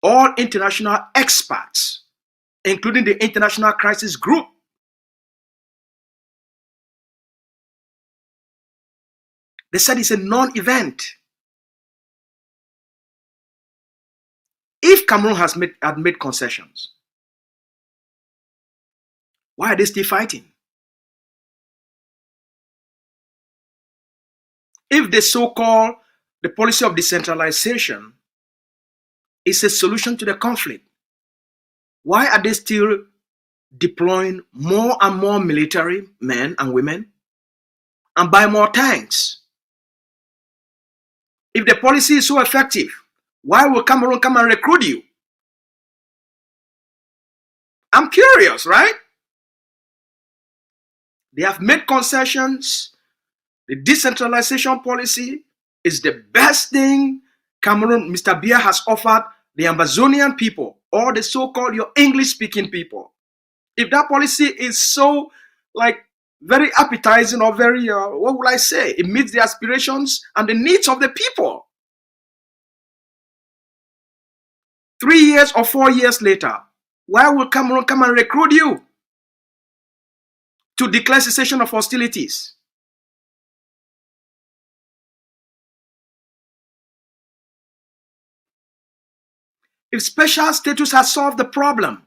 All international experts, including the International Crisis Group, They said it's a non-event. If Cameroon had made concessions, why are they still fighting? If the so-called the policy of decentralization is a solution to the conflict, why are they still deploying more and more military men and women and buy more tanks? If the policy is so effective, why will Cameroon come and recruit you? I'm curious, right? They have made concessions. The decentralization policy is the best thing Cameroon, Mr. Biya has offered the Ambazonian people, or the so-called your English-speaking people. If that policy is so very appetizing or very, what will I say? It meets the aspirations and the needs of the people. 3 years or 4 years later, why will Cameroon come and recruit you to declare cessation of hostilities? If special status has solved the problem,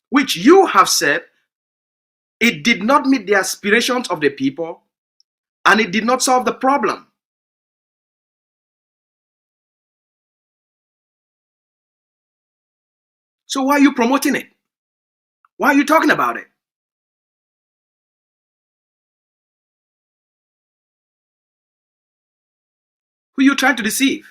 which you have said it did not meet the aspirations of the people and it did not solve the problem. So why are you promoting it? Why are you talking about it? Who are you trying to deceive?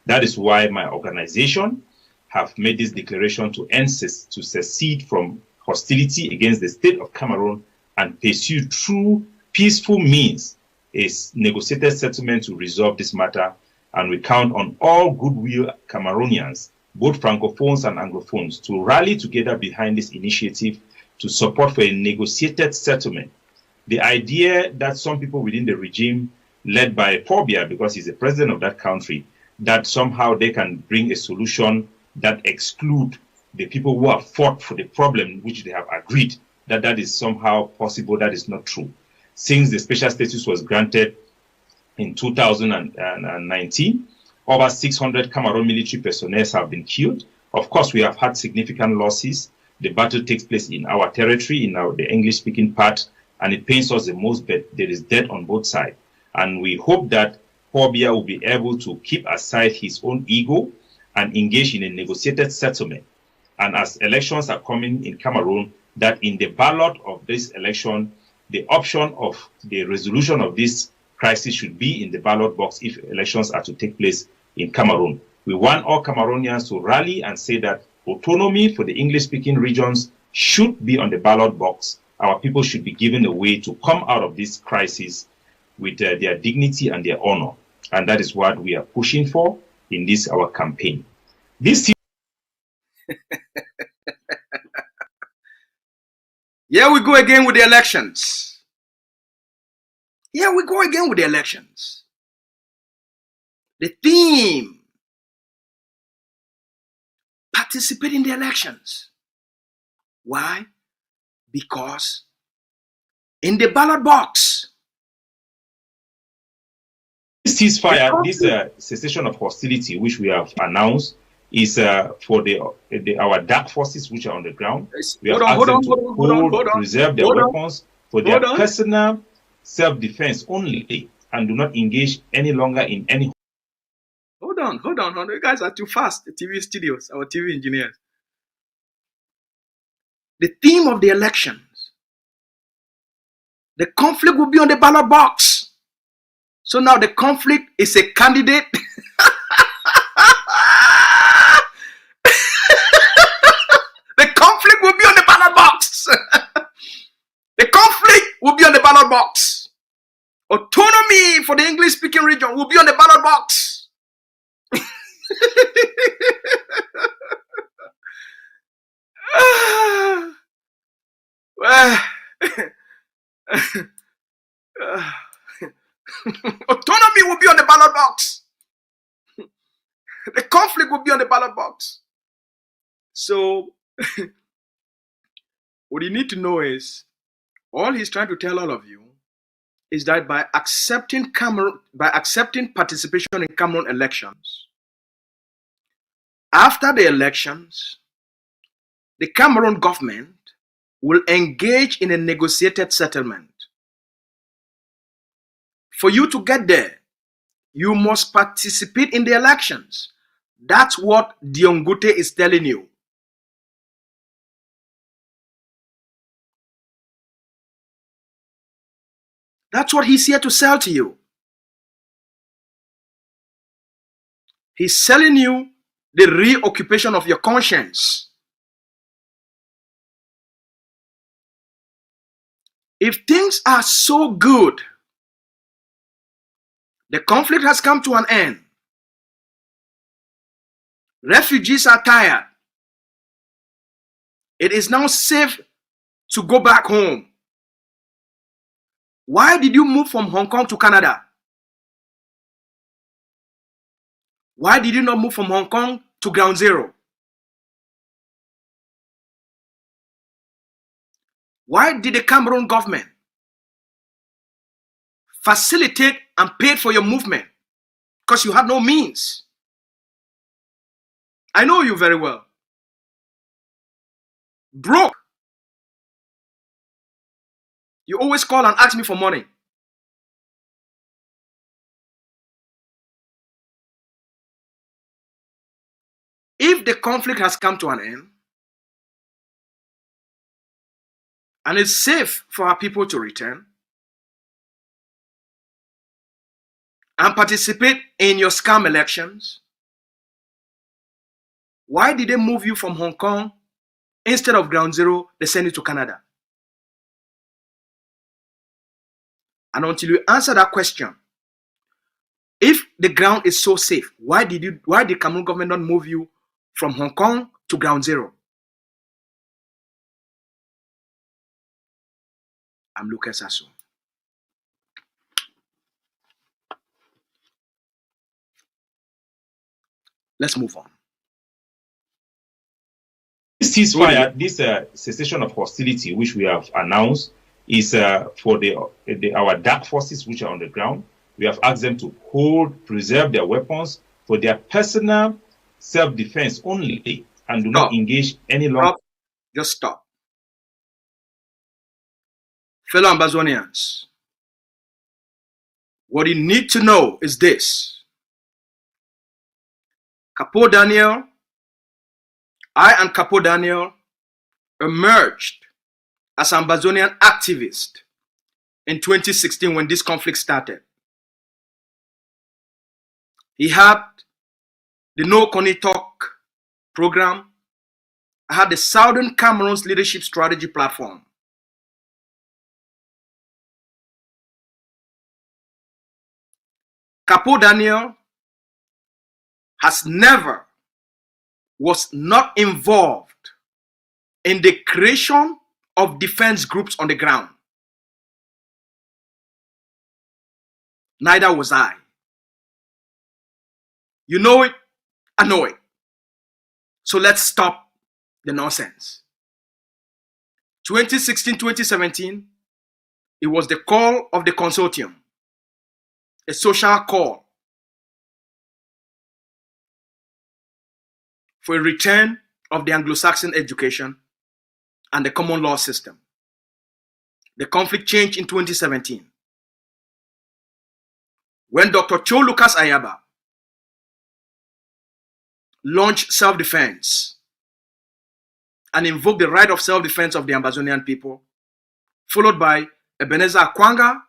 That is why my organization have made this declaration to to secede from hostility against the state of Cameroon and pursue through peaceful means a negotiated settlement to resolve this matter. And we count on all goodwill Cameroonians, both Francophones and Anglophones, to rally together behind this initiative to support for a negotiated settlement. The idea that some people within the regime, led by Paul Biya, because he's the president of that country, that somehow they can bring a solution that exclude the people who have fought for the problem, which they have agreed that is somehow possible. That is not true. Since the special status was granted in 2019, over 600 Cameroon military personnel have been killed. Of course, we have had significant losses. The battle takes place in our territory, in the English-speaking part, and it pains us the most, but there is death on both sides. And we hope that Paul Biya will be able to keep aside his own ego and engage in a negotiated settlement. And as elections are coming in Cameroon, that in the ballot of this election, the option of the resolution of this crisis should be in the ballot box if elections are to take place in Cameroon. We want all Cameroonians to rally and say that autonomy for the English-speaking regions should be on the ballot box. Our people should be given a way to come out of this crisis with their dignity and their honor. And that is what we are pushing for in this our campaign. This Here we go again with the elections. Here we go again with the elections. The theme: participate in the elections. Why? Because in the ballot box, ceasefire, this cessation of hostility, which we have announced, is for our dark forces which are on the ground. We have asked them to preserve their weapons for their personal self-defense only, and do not engage any longer in any. Hold on. You guys are too fast. The TV studios, our TV engineers. The theme of the elections, the conflict will be on the ballot box. So now the conflict is a candidate. The conflict will be on the ballot box. The conflict will be on the ballot box. Autonomy for the English-speaking region will be on the ballot box. Autonomy will be on the ballot box. The conflict will be on the ballot box. So, what you need to know is, all he's trying to tell all of you is that by accepting participation in Cameroon elections, after the elections, the Cameroon government will engage in a negotiated settlement. For you to get there, you must participate in the elections. That's what Diongute is telling you. That's what he's here to sell to you. He's selling you the reoccupation of your conscience. If things are so good, the conflict has come to an end. Refugees are tired. It is now safe to go back home. Why did you move from Hong Kong to Canada? Why did you not move from Hong Kong to Ground Zero? Why did the Cameroon government facilitate and pay for your movement? Because you had no means. I know you very well. Broke. You always call and ask me for money. If the conflict has come to an end and it's safe for our people to return and participate in your scam elections, why did they move you from Hong Kong? Instead of Ground Zero, they send you to Canada. And until you answer that question, if the ground is so safe, why did Cameroon government not move you from Hong Kong to Ground Zero? I'm Lucas Asso. Let's move on. This ceasefire, this cessation of hostility, which we have announced, is for our dark forces which are on the ground. We have asked them to preserve their weapons for their personal self-defense only, and do not engage any longer. Just stop. Fellow Ambazonians, what you need to know is this. Capo Daniel, I and Capo Daniel emerged as Ambazonian activists in 2016 when this conflict started. He had the No Connie Talk program. I had the Southern Cameroon's leadership strategy platform. Capo Daniel was not involved in the creation of defense groups on the ground. Neither was I. You know it, I know it. So let's stop the nonsense. 2016, 2017, it was the call of the consortium, a social call for a return of the Anglo-Saxon education and the common law system. The conflict changed in 2017 when Dr. Cho Lucas Ayaba launched self-defense and invoked the right of self-defense of the Ambazonian people, followed by Ebenezer Akwanga,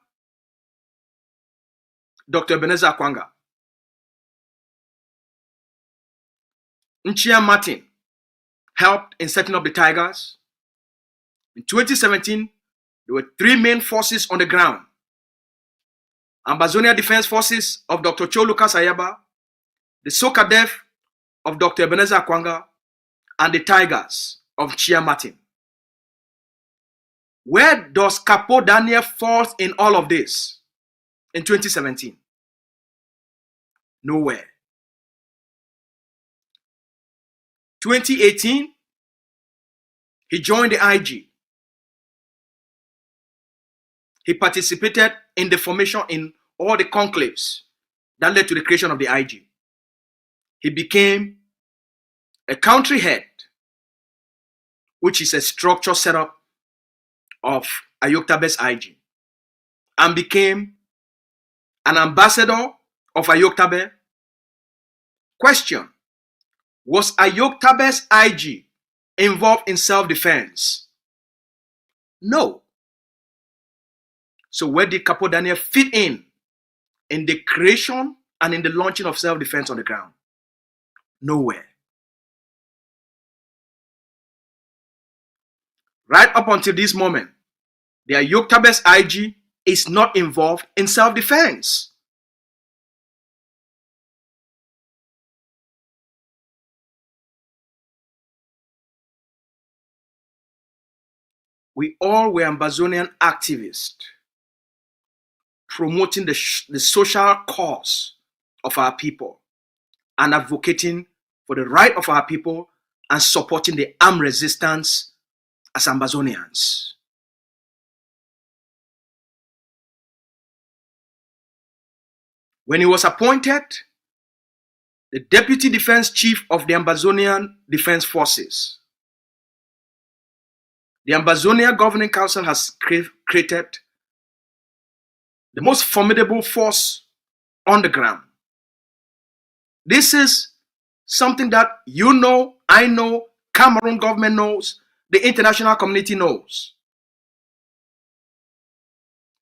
Dr. Ebenezer Akwanga. Nchia Martin helped in setting up the Tigers. In 2017, there were three main forces on the ground. Ambazonia Defense Forces of Dr. Cho Lucas Ayaba, the SOCADEF of Dr. Ebenezer Akwanga, and the Tigers of Nchia Martin. Where does Capo Daniel fall in all of this? in 2017? Nowhere. 2018, he joined the IG. He participated in the formation in all the conclaves that led to the creation of the IG. He became a country head, which is a structure setup of Ayoktabe's IG, and became an ambassador of Ayoktabe. Question: was Ayoktabe's IG involved in self-defense? No. So where did Capo Daniel fit in the creation and in the launching of self-defense on the ground? Nowhere. Right up until this moment, the Ayoktabe's IG is not involved in self-defense. We all were Ambazonian activists promoting the social cause of our people and advocating for the right of our people and supporting the armed resistance as Ambazonians. When he was appointed the Deputy Defense Chief of the Ambazonian Defense Forces, the Ambazonia Governing Council has created the most formidable force on the ground. This is something that you know, I know, Cameroon government knows, the international community knows.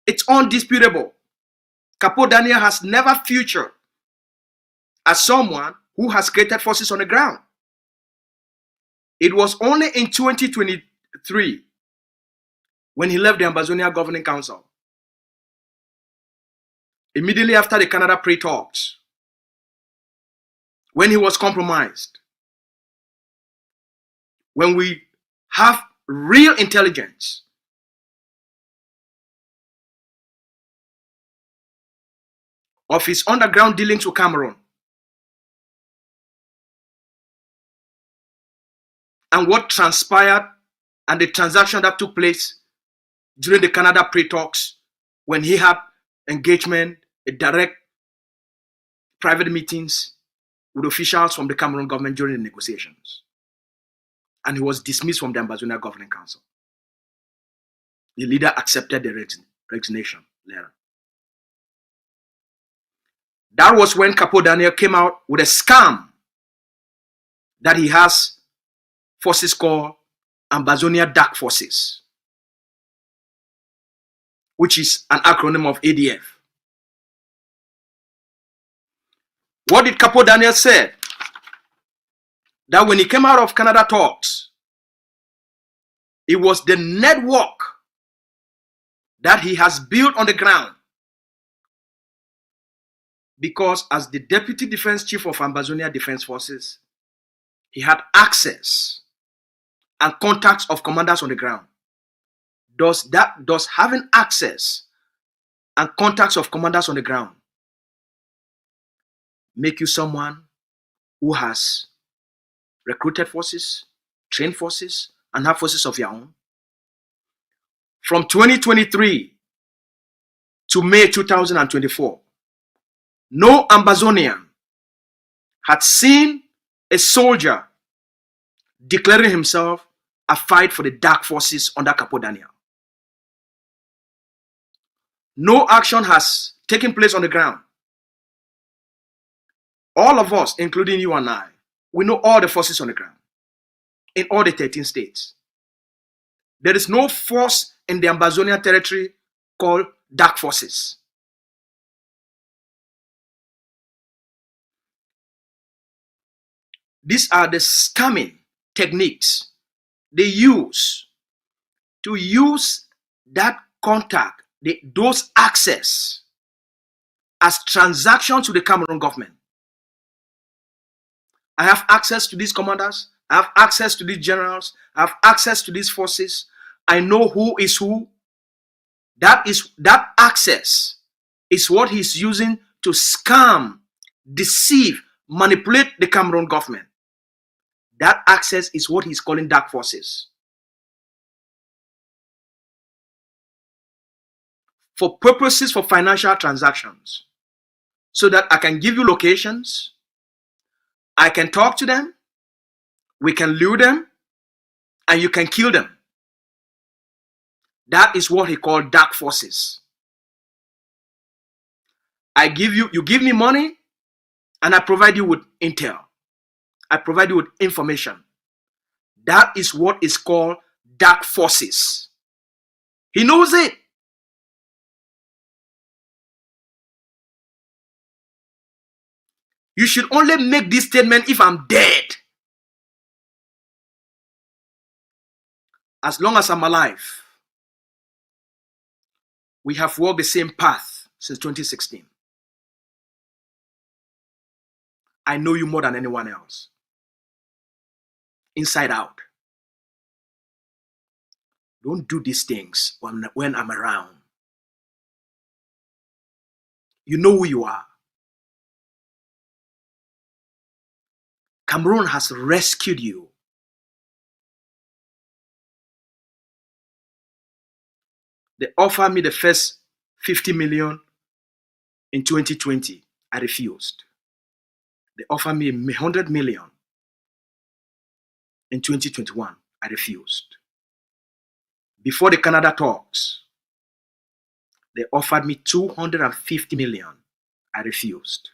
It's undisputable. Capo Daniel has never featured as someone who has created forces on the ground. It was only in 2023 when he left the Ambazonia Governing Council, immediately after the Canada pre-talks, when he was compromised, when we have real intelligence of his underground dealings with Cameroon and what transpired and the transaction that took place during the Canada pre-talks, when he had engagement, direct private meetings with officials from the Cameroon government during the negotiations. And he was dismissed from the Ambazonia Governing Council. The leader accepted the resignation letter. That was when Capo Daniel came out with a scam that he has forces called Ambazonia Dark Forces, which is an acronym of ADF. What did Capo Daniel say? That when he came out of Canada talks, it was the network that he has built on the ground, because as the Deputy Defense Chief of Ambazonia Defense Forces, he had access and contacts of commanders on the ground. Does having access and contacts of commanders on the ground make you someone who has recruited forces, trained forces, and have forces of your own? From 2023 to May 2024, no Ambazonian had seen a soldier declaring himself a fight for the dark forces under Capo Daniel. No action has taken place on the ground. All of us, including you and I, we know all the forces on the ground in all the 13 states. There is no force in the Ambazonia territory called dark forces. These are the scamming techniques they use to use that contact, those access as transactions to the Cameroon government. I have access to these commanders. I have access to these generals. I have access to these forces. I know who is who. That access is what he's using to scam, deceive, manipulate the Cameroon government. That access is what he's calling dark forces. For purposes for financial transactions. So that I can give you locations, I can talk to them, we can lure them, and you can kill them. That is what he called dark forces. You give me money, and I provide you with intel. I provide you with information. That is what is called dark forces. He knows it. You should only make this statement if I'm dead. As long as I'm alive, we have walked the same path since 2016. I know you more than anyone else. Inside out. Don't do these things when I'm around. You know who you are. Cameroon has rescued you. They offered me the first 50 million in 2020. I refused. They offered me 100 million in 2021. I refused. Before the Canada talks, they offered me 250 million. I refused.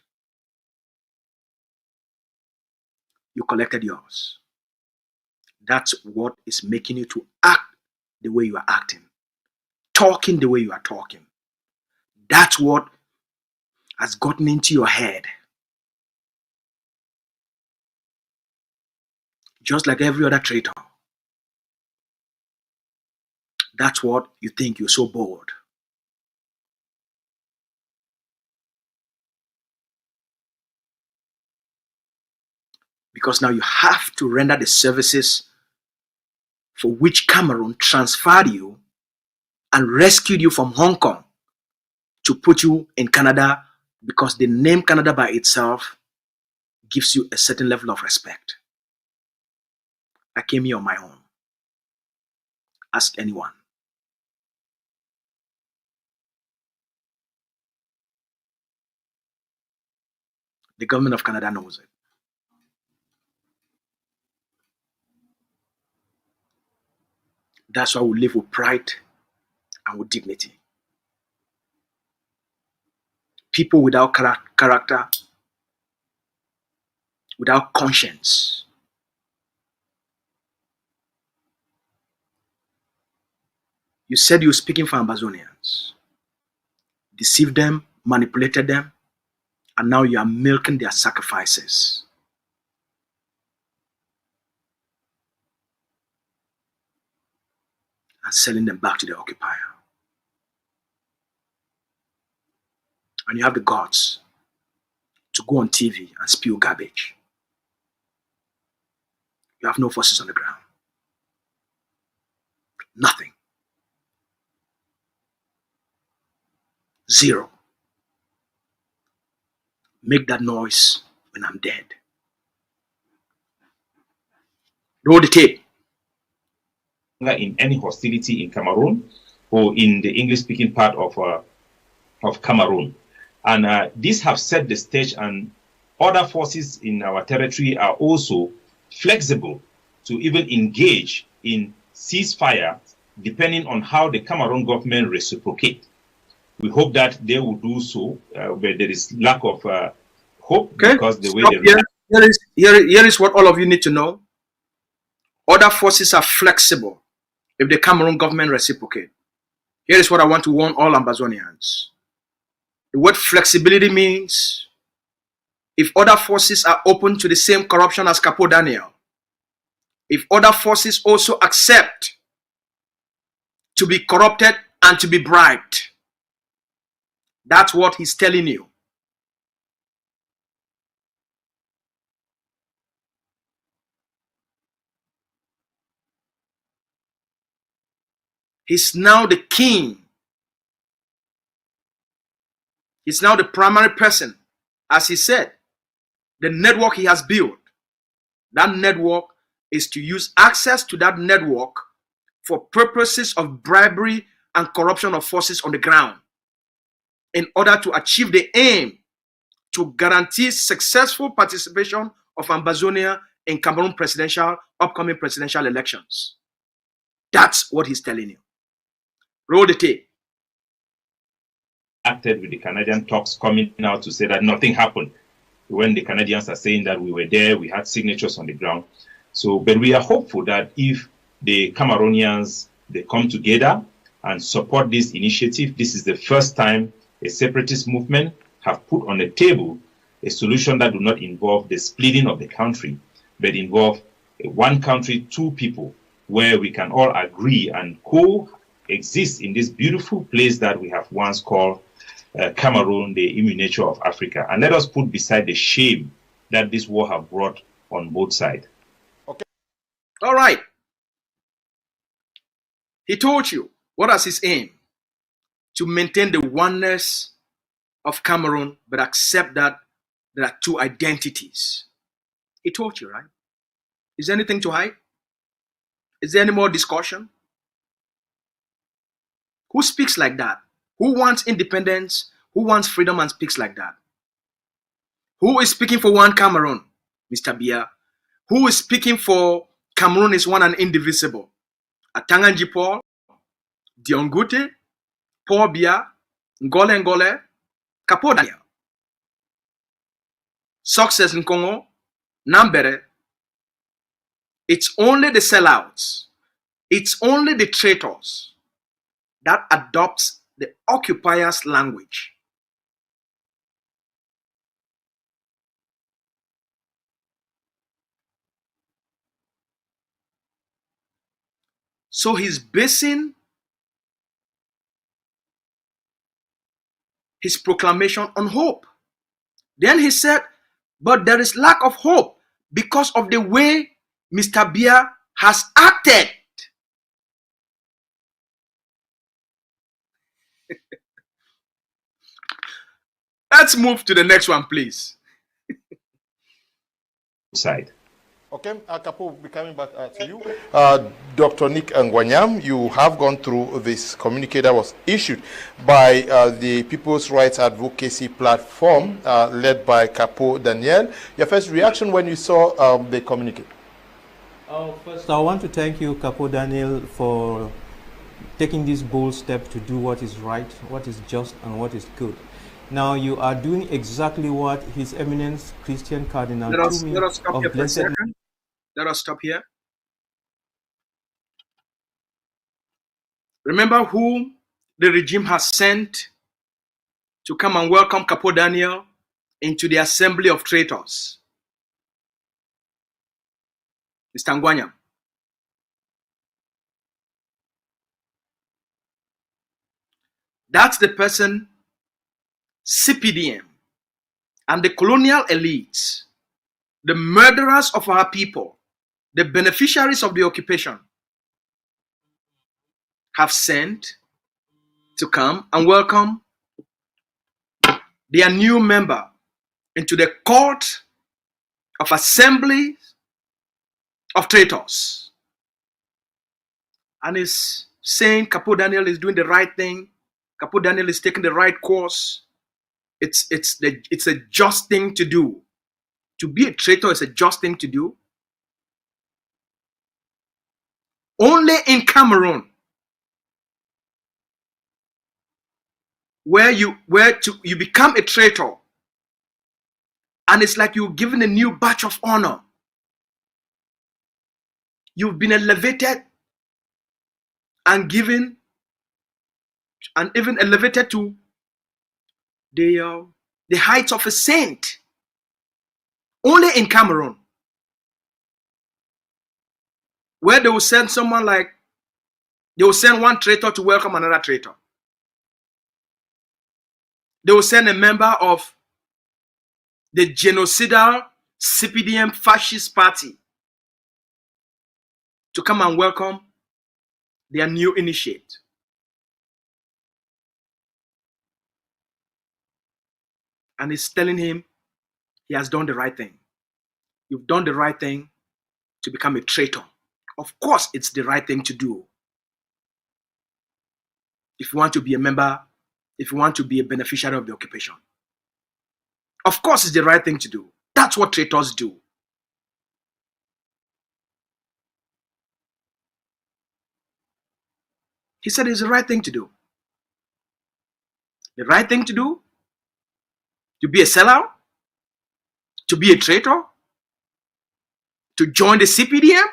You collected yours. That's what is making you to act the way you are acting. Talking the way you are talking. That's what has gotten into your head. Just like every other traitor. That's what you think you're so bold. Because now you have to render the services for which Cameroon transferred you and rescued you from Hong Kong to put you in Canada, because the name Canada by itself gives you a certain level of respect. I came here on my own. Ask anyone. The government of Canada knows it. That's why we live with pride and with dignity. People without character, without conscience. You said you were speaking for Ambazonians. Deceived them, manipulated them, and now you are milking their sacrifices. And selling them back to the occupier. And you have the guts to go on TV and spew garbage. You have no forces on the ground. Nothing. Zero. Make that noise when I'm dead. Roll the tape. In any hostility in Cameroon or in the English-speaking part of Cameroon. And these have set the stage, and other forces in our territory are also flexible to even engage in ceasefire depending on how the Cameroon government reciprocate. We hope that they will do so, but there is lack of hope, because the way here is what all of you need to know. Other forces are flexible if the Cameroon government reciprocate. Here is what I want to warn all Ambazonians. The word flexibility means if other forces are open to the same corruption as Capo Daniel, if other forces also accept to be corrupted and to be bribed, that's what he's telling you. He's now the king He's now the primary person. As he said, the network he has built, that network is to use access to that network for purposes of bribery and corruption of forces on the ground in order to achieve the aim to guarantee successful participation of Ambazonia in Cameroon upcoming presidential elections. That's what he's telling you. Roll the tape. Acted with the Canadian talks coming out to say that nothing happened when the Canadians are saying that we were there, we had signatures on the ground. So, but we are hopeful that if the Cameroonians, they come together and support this initiative, this is the first time a separatist movement have put on the table a solution that do not involve the splitting of the country, but involve one country, two people, where we can all agree and coexist in this beautiful place that we have once called Cameroon, the miniature of Africa. And let us put beside the shame that this war have brought on both sides. Okay. All right. He told you, what is his aim? To maintain the oneness of Cameroon, but accept that there are two identities. He told you, right? Is there anything to hide? Is there any more discussion? Who speaks like that? Who wants independence? Who wants freedom and speaks like that? Who is speaking for one Cameroon, Mr. Biya? Who is speaking for Cameroon is one and indivisible? Atanganji Paul, Diongute, Paul Biya, Ngole Ngole, Capo Daniel. Success in Congo, Nambere. It's only the sellouts. It's only the traitors that adopts the occupiers' language. So he's basing his proclamation on hope. Then he said, but there is lack of hope because of the way Mr. Biya has acted. Let's move to the next one, please. Side. Okay, Capo, we'll be coming back to you. Dr. Nick Ngwanyam, you have gone through this communique that was issued by the People's Rights Advocacy Platform led by Capo Daniel. Your first reaction when you saw the communique? First, I want to thank you, Capo Daniel, for taking this bold step to do what is right, what is just, and what is good. Now you are doing exactly what His Eminence Christian Cardinal Let us stop here for a second. Let us stop here. Remember who the regime has sent to come and welcome Capo Daniel into the assembly of traitors? Mr. Ngwanyam. That's the person cpdm and the colonial elites, the murderers of our people, the beneficiaries of the occupation, have sent to come and welcome their new member into the court of assembly of traitors. And is saying Capo Daniel is doing the right thing. Capo Daniel is taking the right course. It's a just thing to do. To be a traitor is a just thing to do. Only in Cameroon, where you become a traitor, and it's like you're given a new badge of honor. You've been elevated and given, and even elevated to the heights of a saint. Only in Cameroon, where they will send someone like, they will send one traitor to welcome another traitor. They will send a member of the genocidal cpdm fascist party to come and welcome their new initiate. and is telling him he has done the right thing. You've done the right thing to become a traitor. Of course, it's the right thing to do. If you want to be a member, if you want to be a beneficiary of the occupation. Of course, it's the right thing to do. That's what traitors do. He said it's the right thing to do. The right thing to do? To be a sellout? To be a traitor? To join the cpdm?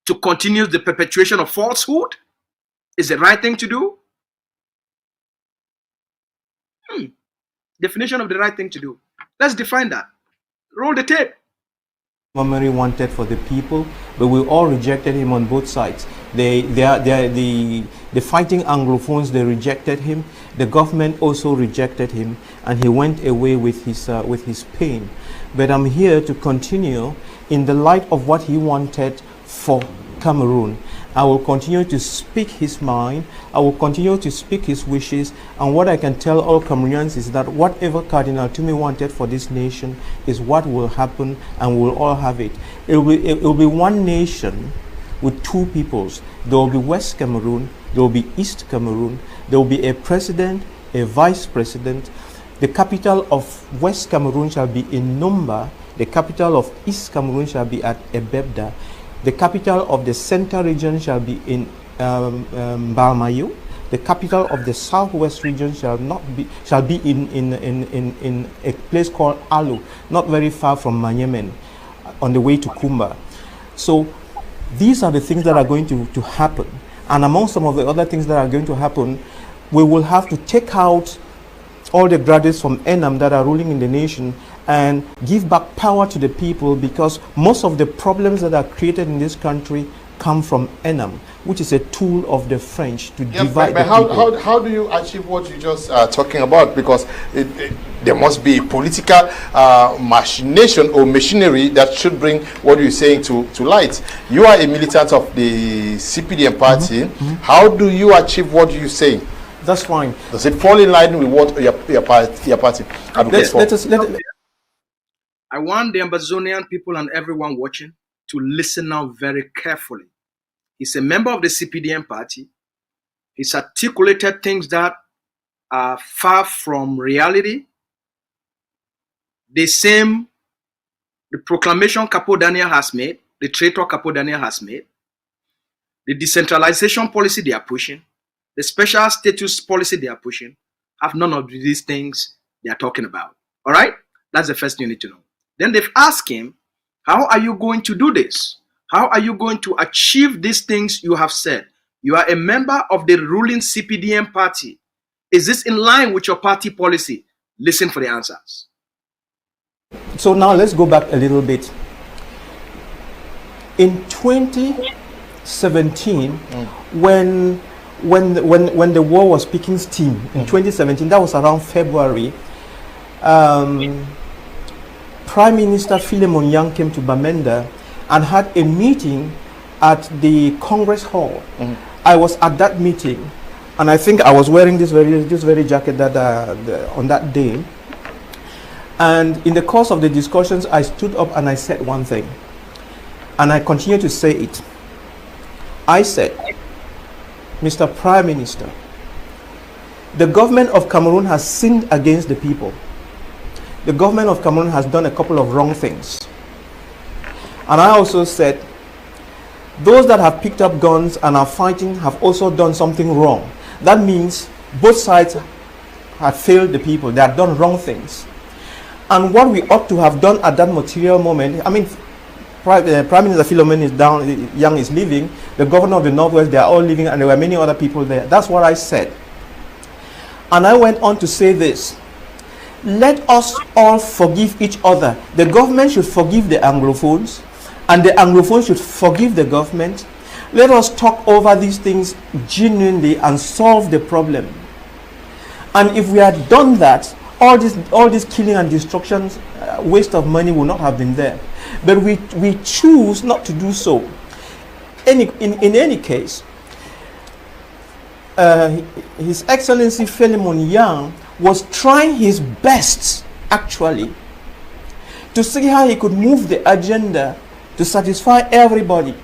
To continue the perpetuation of falsehood? Is the right thing to do? Definition of the right thing to do. Let's define that. Roll the tape. Memory wanted for the people, but we all rejected him on both sides. The fighting Anglophones, they rejected him. The government also rejected him, and he went away with his pain. But I'm here to continue in the light of what he wanted for Cameroon. I will continue to speak his mind. I will continue to speak his wishes. And what I can tell all Cameroonians is that whatever Cardinal Toumé wanted for this nation is what will happen, and we'll all have it. It will be one nation with two peoples. There will be West Cameroon, there will be East Cameroon, there will be a president, a vice president. The capital of West Cameroon shall be in Numba. The capital of East Cameroon shall be at Ebebda. The capital of the center region shall be in Balmayo. The capital of the southwest region shall be in a place called Alu, not very far from Manyemen, on the way to Kumba. So these are the things that are going to happen. And among some of the other things that are going to happen, we will have to take out all the graduates from ENAM that are ruling in the nation and give back power to the people, because most of the problems that are created in this country come from ENAM, which is a tool of the French to divide the people. How do you achieve what you just talking about? Because there must be political machination or machinery that should bring what you're saying to light. You are a militant of the cpdm party. How do you achieve what you're saying? That's fine. Does it fall in line with what your party advocates for? I want the Ambazonian people and everyone watching to listen now very carefully. He's a member of the cpdm party. He's articulated things that are far from reality. The proclamation Capo Daniel has made, the traitor Capo Daniel has made, the decentralization policy they are pushing, the special status policy they are pushing, have none of these things they are talking about. All right? That's the first thing you need to know. Then they've asked him, how are you going to do this? How are you going to achieve these things you have said? You are a member of the ruling cpdm party. Is this in line with your party policy? Listen for the answers. So now let's go back a little bit. In 2017, when the war was picking steam, in 2017, that was around February, Prime Minister Philemon Yang came to Bamenda and had a meeting at the Congress Hall. I was at that meeting, and I think I was wearing this very jacket that on that day. And in the course of the discussions, I stood up and I said one thing, and I continue to say it. I said, Mr. Prime Minister, the government of Cameroon has sinned against the people. The government of Cameroon has done a couple of wrong things. And I also said, those that have picked up guns and are fighting have also done something wrong. That means both sides have failed the people. They have done wrong things. And what we ought to have done at that material moment, I mean, Prime Minister Philemon is down, Young is leaving, the governor of the Northwest, they are all leaving, and there were many other people there. That's what I said. And I went on to say this: let us all forgive each other. The government should forgive the Anglophones, and the Anglophones should forgive the government. Let us talk over these things genuinely and solve the problem. And if we had done that, all this killing and destruction, waste of money will not have been there. But we choose not to do so. In any case, His Excellency Philemon Yang was trying his best, actually, to see how he could move the agenda to satisfy everybody.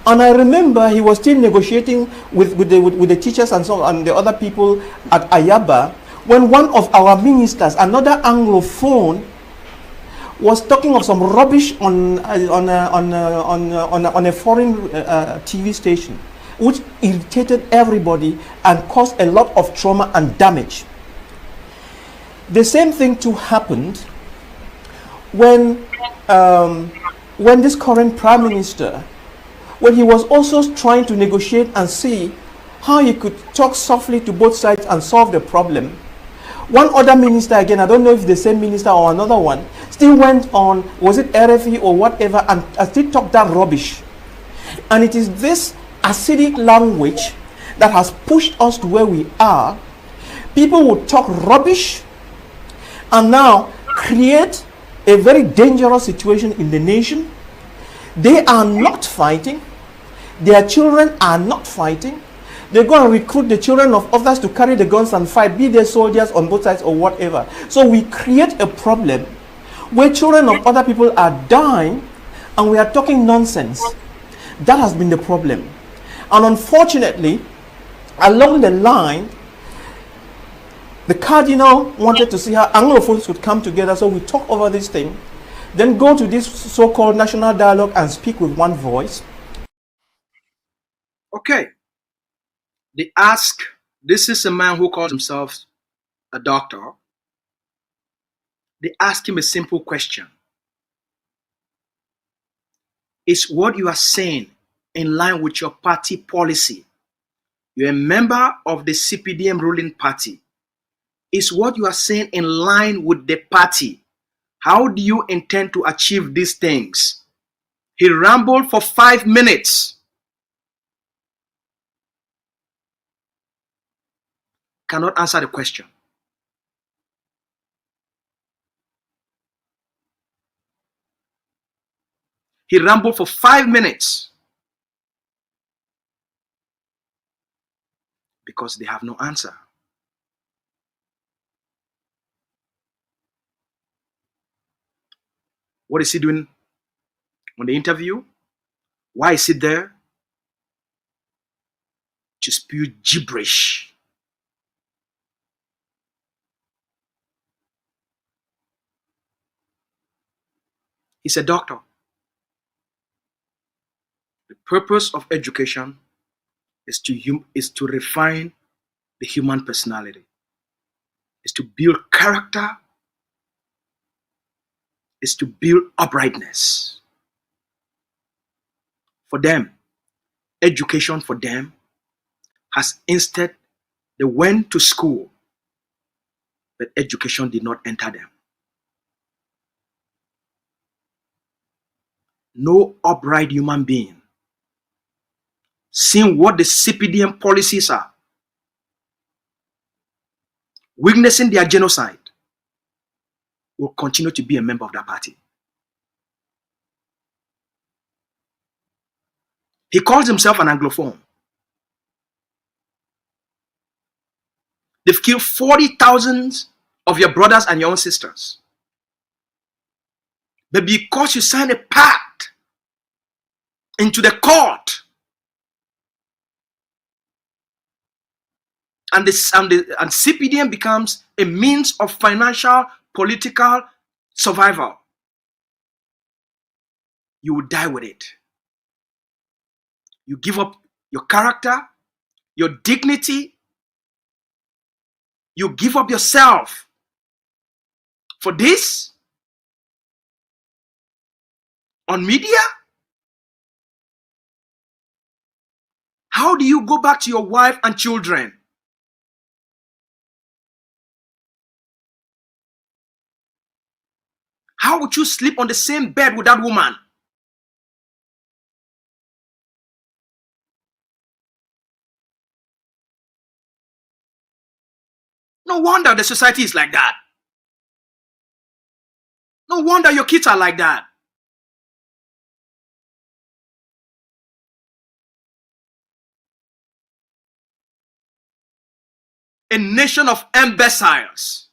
And I remember he was still negotiating with the teachers and so on, and the other people at Ayaba, when one of our ministers, another Anglophone, was talking of some rubbish on a foreign TV station, which irritated everybody and caused a lot of trauma and damage. The same thing too happened when this current prime minister, when he was also trying to negotiate and see how he could talk softly to both sides and solve the problem. One other minister, again, I don't know if the same minister or another one, still went on, was it RFE or whatever, and still talked that rubbish. And it is this acidic language that has pushed us to where we are. People will talk rubbish and now create a very dangerous situation in the nation. They are not fighting. Their children are not fighting. They go and recruit the children of others to carry the guns and fight, be they soldiers on both sides or whatever. So we create a problem where children of other people are dying and we are talking nonsense. That has been the problem. And unfortunately, along the line, the cardinal wanted to see how Anglophones would come together, so we talk over this thing, then go to this so-called national dialogue and speak with one voice. Okay. They ask, this is a man who calls himself a doctor. They ask him a simple question. Is what you are saying in line with your party policy? You're a member of the cpdm ruling party. Is what you are saying in line with the party? How do you intend to achieve these things? He rambled for 5 minutes. Cannot answer the question. He rambled for 5 minutes because they have no answer. What is he doing on the interview? Why is he there? To spew gibberish. He's a doctor. The purpose of education is to refine the human personality, is to build character, is to build uprightness. For them, education for them has instead, they went to school, but education did not enter them. No upright human being, seeing what the cpdm policies are, witnessing their genocide, will continue to be a member of that party. He calls himself an Anglophone. They've killed 40,000 of your brothers and your own sisters. But because you signed a pact into the court, and cpdm becomes a means of financial, political survival, you will die with it. You give up your character, your dignity, you give up yourself for this on media. How do you go back to your wife and children? How would you sleep on the same bed with that woman? No wonder the society is like that. No wonder your kids are like that. a nation of imbeciles.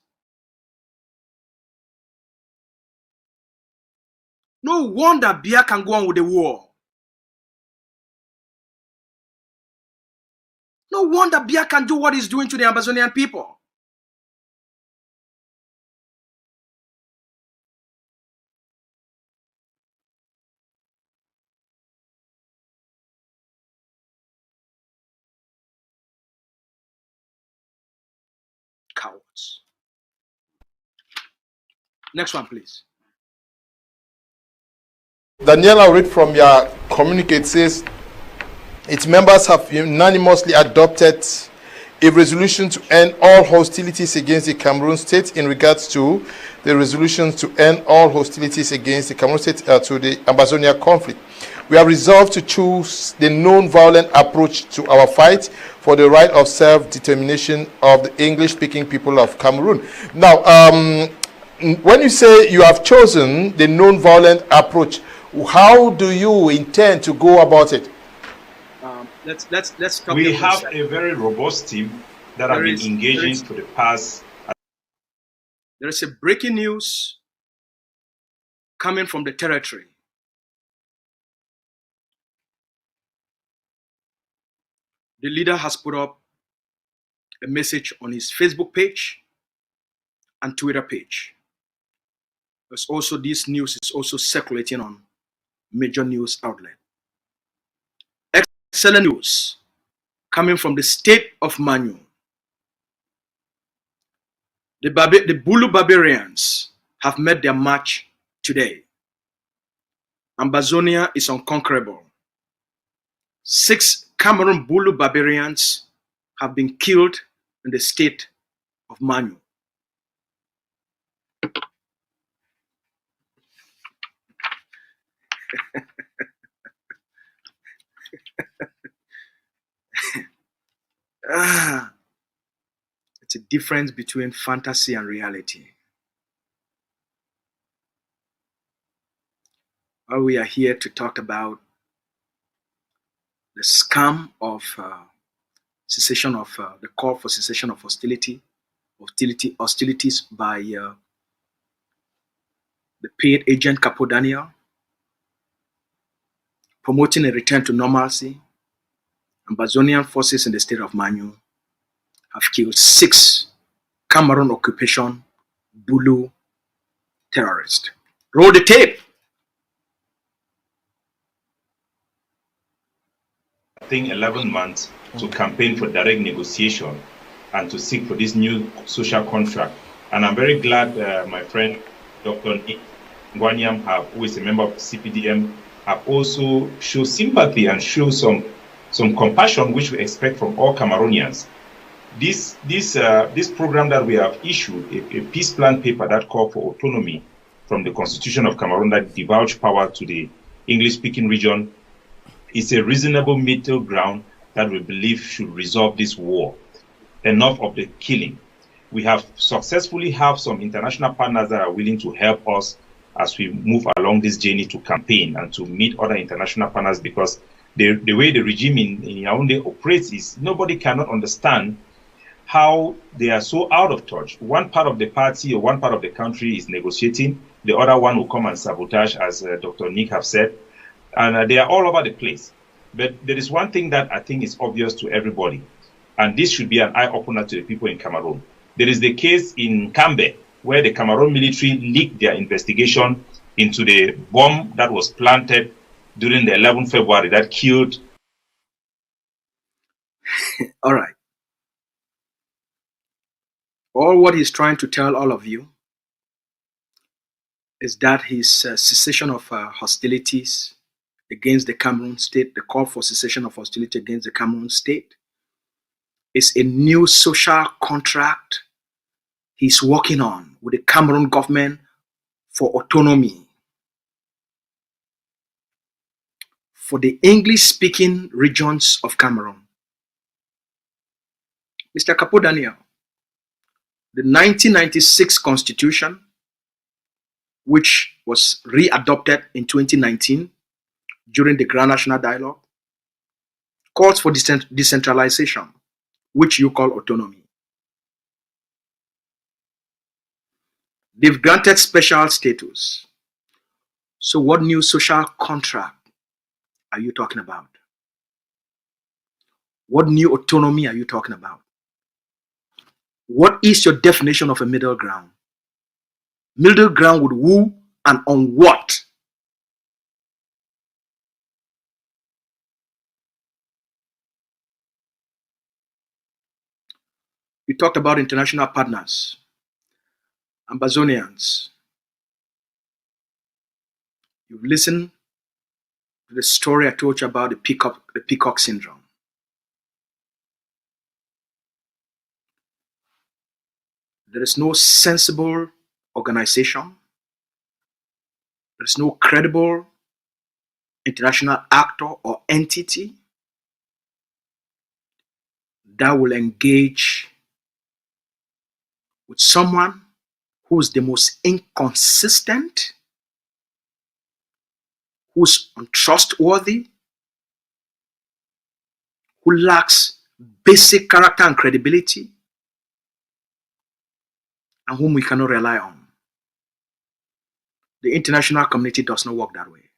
No wonder Biya can go on with the war. No wonder Biya can do what he's doing to the Ambazonian people. Cowards. Next one, please. Daniel, I'll read from your communique. It says, its members have unanimously adopted a resolution to end all hostilities against the Cameroon state in regards to the resolution to end all hostilities against the Cameroon state to the Ambazonia conflict. We have resolved to choose the non-violent approach to our fight for the right of self-determination of the English-speaking people of Cameroon. Now, when you say you have chosen the non-violent approach, how do you intend to go about it? Let's stop. We have a very robust team that have been engaging for the past. There is a breaking news coming from the territory. The leader has put up a message on his Facebook page and Twitter page. There's also this news is also circulating on major news outlets. Excellent news coming from the state of Manu. The Bulu barbarians have made their march today. Ambazonia is unconquerable. 6 Cameroon Bulu barbarians have been killed in the state of Manu. It's a difference between fantasy and reality. Well, we are here to talk about the scam of cessation of the call for cessation of hostilities by the paid agent Capo Daniel, promoting a return to normalcy. Ambazonian forces in the state of Manu have killed 6 Cameroon occupation Bulu terrorists. Roll the tape. I think 11 months to campaign for direct negotiation and to seek for this new social contract. And I'm very glad my friend Dr. Nick Ngwanyam, who is a member of cpdm, have also shown sympathy and show some compassion, which we expect from all Cameroonians. This program that we have issued, a peace plan paper that called for autonomy from the Constitution of Cameroon that divulge power to the English-speaking region, is a reasonable middle ground that we believe should resolve this war. Enough of the killing. We have successfully have some international partners that are willing to help us as we move along this journey to campaign and to meet other international partners, because the way the regime in Yaoundé operates is nobody cannot understand how they are so out of touch. One part of the party or one part of the country is negotiating, the other one will come and sabotage, as Dr. Nick have said, and they are all over the place. But there is one thing that I think is obvious to everybody, and this should be an eye-opener to the people in Cameroon. There is the case in Cambe, where the Cameroon military leaked their investigation into the bomb that was planted during the 11th February that killed. All right. All what he's trying to tell all of you is that his cessation of hostilities against the Cameroon state, the call for cessation of hostility against the Cameroon state, is a new social contract he's working on with the Cameroon government for autonomy for the English-speaking regions of Cameroon. Mr. Capo Daniel, the 1996 Constitution, which was readopted in 2019 during the Grand National Dialogue, calls for decentralization, which you call autonomy. They've granted special status. So what new social contract are you talking about? What new autonomy are you talking about? What is your definition of a middle ground? Middle ground with who and on what? We talked about international partners, Ambazonians. You've listened to the story I told you about the peacock syndrome. There is no sensible organization. There is no credible international actor or entity that will engage with someone who is the most inconsistent, who's untrustworthy, who lacks basic character and credibility, and whom we cannot rely on. The international community does not work that way.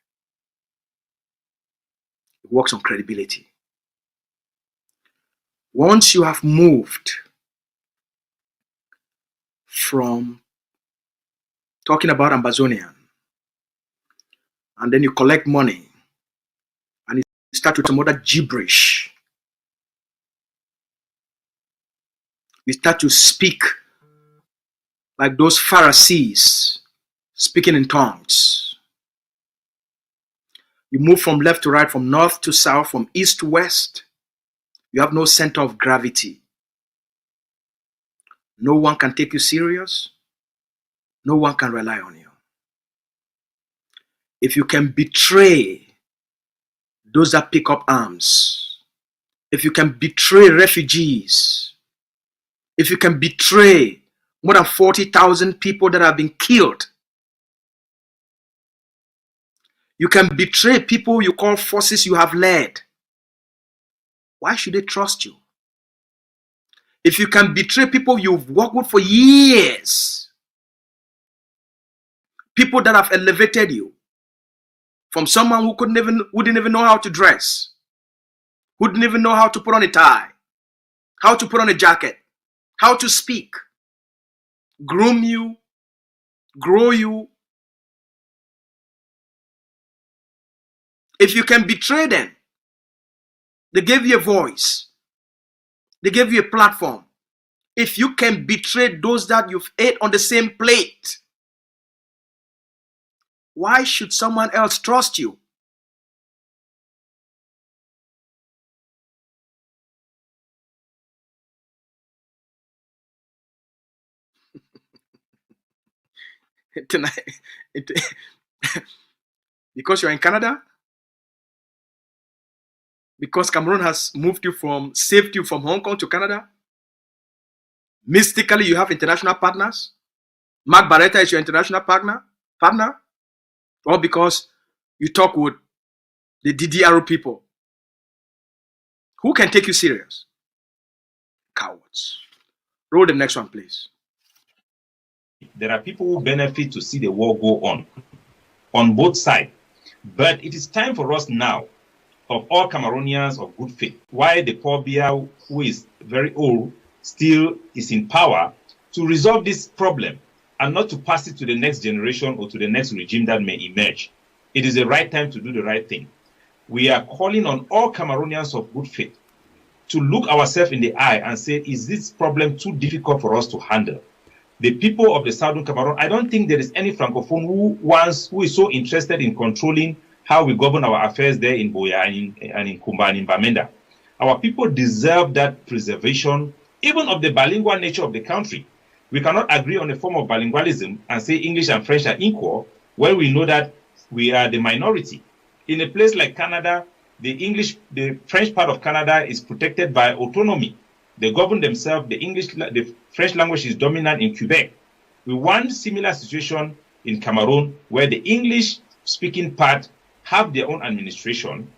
It works on credibility. Once you have moved from talking about Ambazonian, and then you collect money, and you start with some other gibberish, you start to speak like those Pharisees speaking in tongues. You move from left to right, from north to south, from east to west. You have no center of gravity. No one can take you serious. No one can rely on you. If you can betray those that pick up arms, if you can betray refugees, if you can betray more than 40,000 people that have been killed, you can betray people you call forces you have led, why should they trust you? If you can betray people you've worked with for years, people that have elevated you from someone who didn't even know how to dress, who didn't even know how to put on a tie, how to put on a jacket, how to speak, groom you, grow you. If you can betray them, they gave you a voice, they gave you a platform. If you can betray those that you've ate on the same plate, why should someone else trust you? Tonight, because you're in Canada, because Cameroon has saved you from Hong Kong to Canada, mystically you have international partners. Mark Barretta is your international partner, or because you talk with the DDRO people. Who can take you serious? Cowards. Roll the next one, please. There are people who benefit to see the war go on both sides. But it is time for us now, of all Cameroonians of good faith, why the poor Biya, who is very old, still is in power, to resolve this problem and not to pass it to the next generation or to the next regime that may emerge. It is the right time to do the right thing. We are calling on all Cameroonians of good faith to look ourselves in the eye and say, is this problem too difficult for us to handle? The people of the Southern Cameroon, I don't think there is any Francophone who is so interested in controlling how we govern our affairs there in Boya and in Kumba and in Bamenda. Our people deserve that preservation, even of the bilingual nature of the country. We cannot agree on a form of bilingualism and say English and French are equal when we know that we are the minority. In a place like Canada, the French part of Canada is protected by autonomy. They govern themselves. The French language is dominant in Quebec. We want similar situation in Cameroon, where the English-speaking part have their own administration.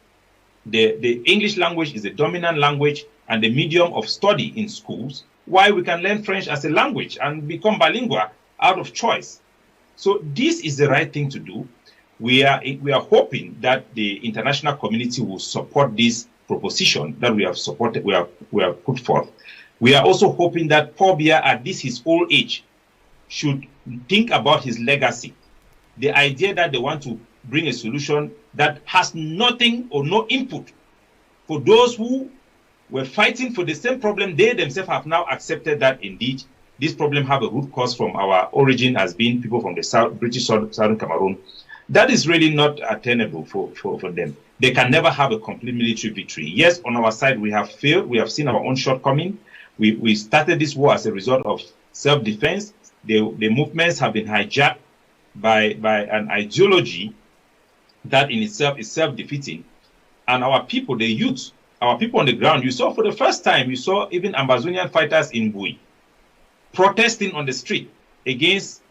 The English language is the dominant language and the medium of study in schools, while we can learn French as a language and become bilingual out of choice. So this is the right thing to do. We are hoping that the international community will support this proposition that we have supported, we have put forth. We are also hoping that Paul Biya, at this his old age, should think about his legacy. The idea that they want to bring a solution that has nothing or no input for those who were fighting for the same problem. They themselves have now accepted that indeed this problem have a root cause from our origin as being people from the British Southern Cameroon. That is really not attainable for them. They can never have a complete military victory. Yes, on our side, we have failed. We have seen our own shortcoming. We started this war as a result of self-defense. The movements have been hijacked by an ideology that in itself is self-defeating. And our people, the youth, our people on the ground, you saw for the first time, you saw even Ambazonian fighters in Bui protesting on the street against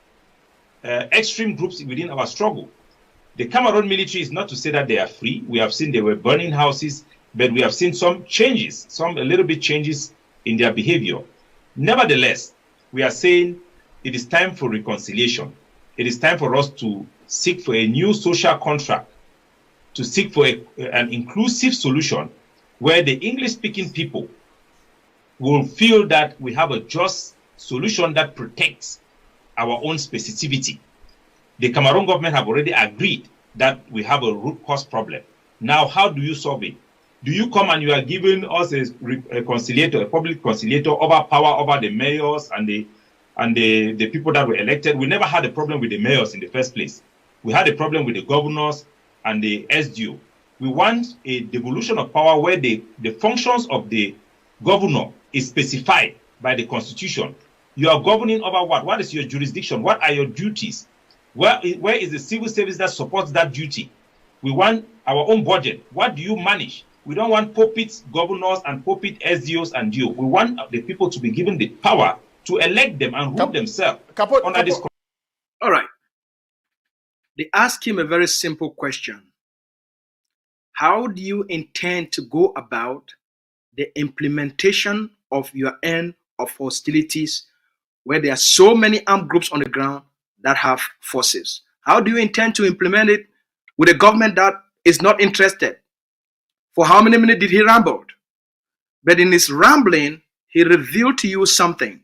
extreme groups within our struggle. The Cameroon military is not to say that they are free. We have seen they were burning houses, but we have seen some changes, a little bit changes in their behavior. Nevertheless, we are saying it is time for reconciliation. It is time for us to seek for a new social contract, to seek for an inclusive solution where the English-speaking people will feel that we have a just solution that protects our own specificity. The Cameroon government have already agreed that we have a root cause problem. Now, how do you solve it? Do you come and you are giving us a conciliator, a public conciliator, over power over the mayors and the people that were elected? We never had a problem with the mayors in the first place. We had a problem with the governors and the SDO. We want a devolution of power where the functions of the governor is specified by the constitution. You are governing over what? What is your jurisdiction? What are your duties? Where is the civil service that supports that duty? We want our own budget. What do you manage? We don't want puppet governors and puppet SDOs and DO. We want the people to be given the power to elect them and rule themselves under this. All right. They ask him a very simple question. How do you intend to go about the implementation of your end of hostilities where there are so many armed groups on the ground that have forces? How do you intend to implement it with a government that is not interested? For how many minutes did he ramble? But in his rambling, he revealed to you something.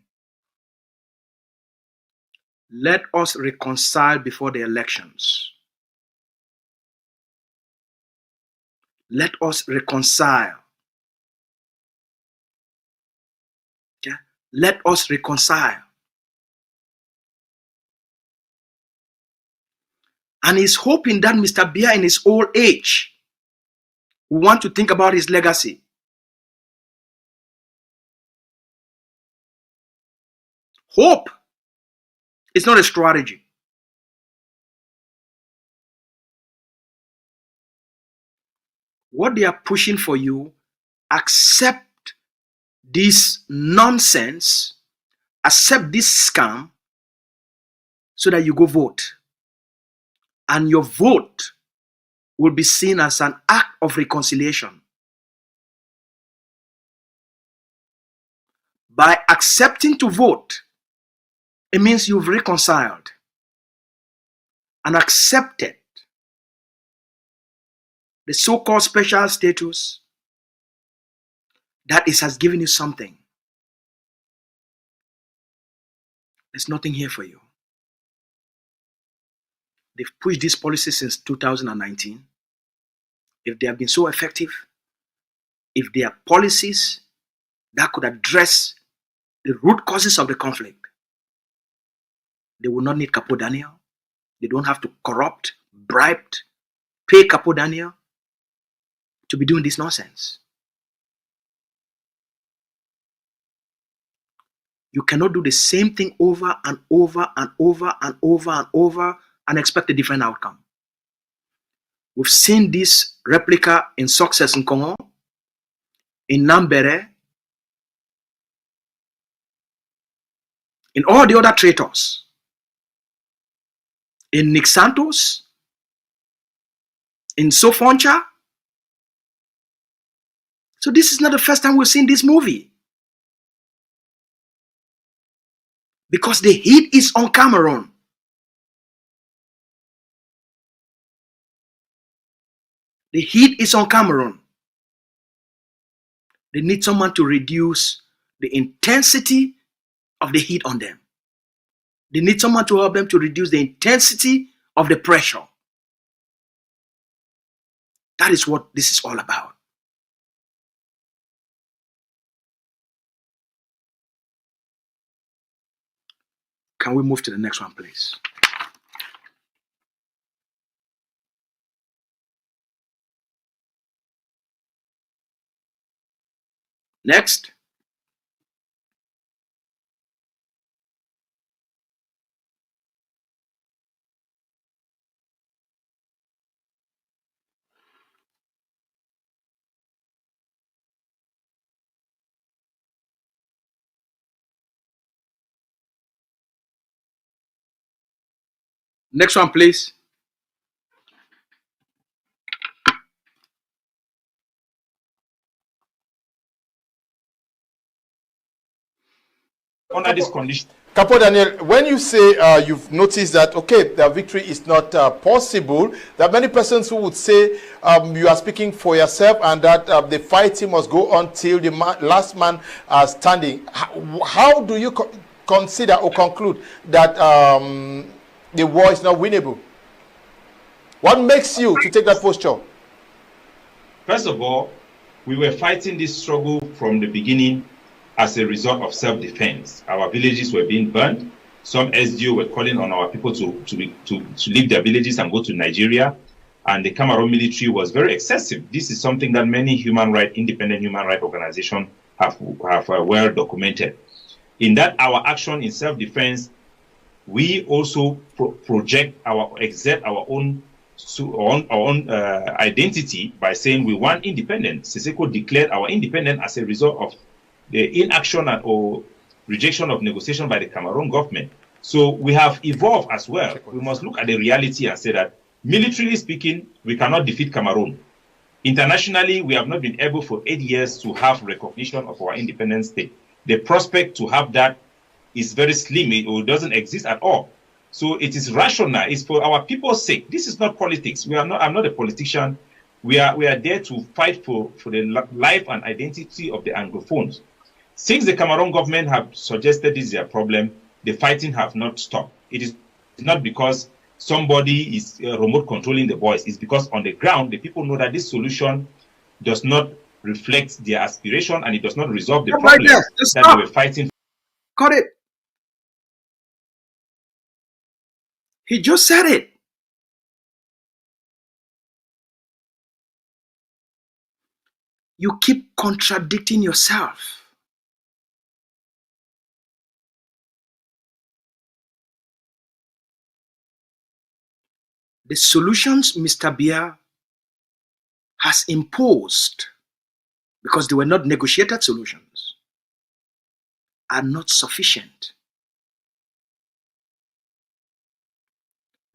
Let us reconcile before the elections. Let us reconcile. Okay? Let us reconcile. And he's hoping that Mr. Biya in his old age will want to think about his legacy. Hope is not a strategy. What they are pushing for you, accept this nonsense, accept this scam, so that you go vote. And your vote will be seen as an act of reconciliation. By accepting to vote, it means you've reconciled and accepted the so-called special status that has given you something. There's nothing here for you. They've pushed this policy since 2019. If they have been so effective, if they are policies that could address the root causes of the conflict, they will not need Capo Daniel. They don't have to corrupt, bribe, pay Capo Daniel to be doing this nonsense. You cannot do the same thing over and over and over and over and over and expect a different outcome. We've seen this replica in success in Congo, in Nambere, in all the other traitors, in Nick Santos, in Sofoncha. So this is not the first time we've seen this movie. Because the heat is on Cameroon. The heat is on Cameroon. They need someone to reduce the intensity of the heat on them. They need someone to help them to reduce the intensity of the pressure. That is what this is all about. Can we move to the next one, please? Next. Next one, please. Under this condition. Capo Daniel, when you say you've noticed that, okay, the victory is not possible, there are many persons who would say you are speaking for yourself and that the fighting must go on till the last man standing. How do you consider or conclude that the war is not winnable? What makes you to take that posture? First of all, we were fighting this struggle from the beginning as a result of self-defense. Our villages were being burned. Some SDO were calling on our people to leave their villages and go to Nigeria. And the Cameroon military was very excessive. This is something that many independent human rights organizations have well documented. In that, our action in self-defense, we also exert our own identity by saying we want independence. Siseko declared our independence as a result of the inaction or rejection of negotiation by the Cameroon government. So we have evolved as well. We must look at the reality and say that, militarily speaking, we cannot defeat Cameroon. Internationally, we have not been able for 8 years to have recognition of our independent state. The prospect to have that is very slim or doesn't exist at all. So it is rational. It's for our people's sake. This is not politics. I'm not a politician. We are there to fight for the life and identity of the Anglophones. Since the Cameroon government have suggested this is a problem, the fighting have not stopped. It is not because somebody is remote controlling the voice. It's because on the ground, the people know that this solution does not reflect their aspiration and it does not resolve the problem that they were fighting. Cut it. He just said it. You keep contradicting yourself. The solutions Mr. Biya has imposed, because they were not negotiated solutions, are not sufficient.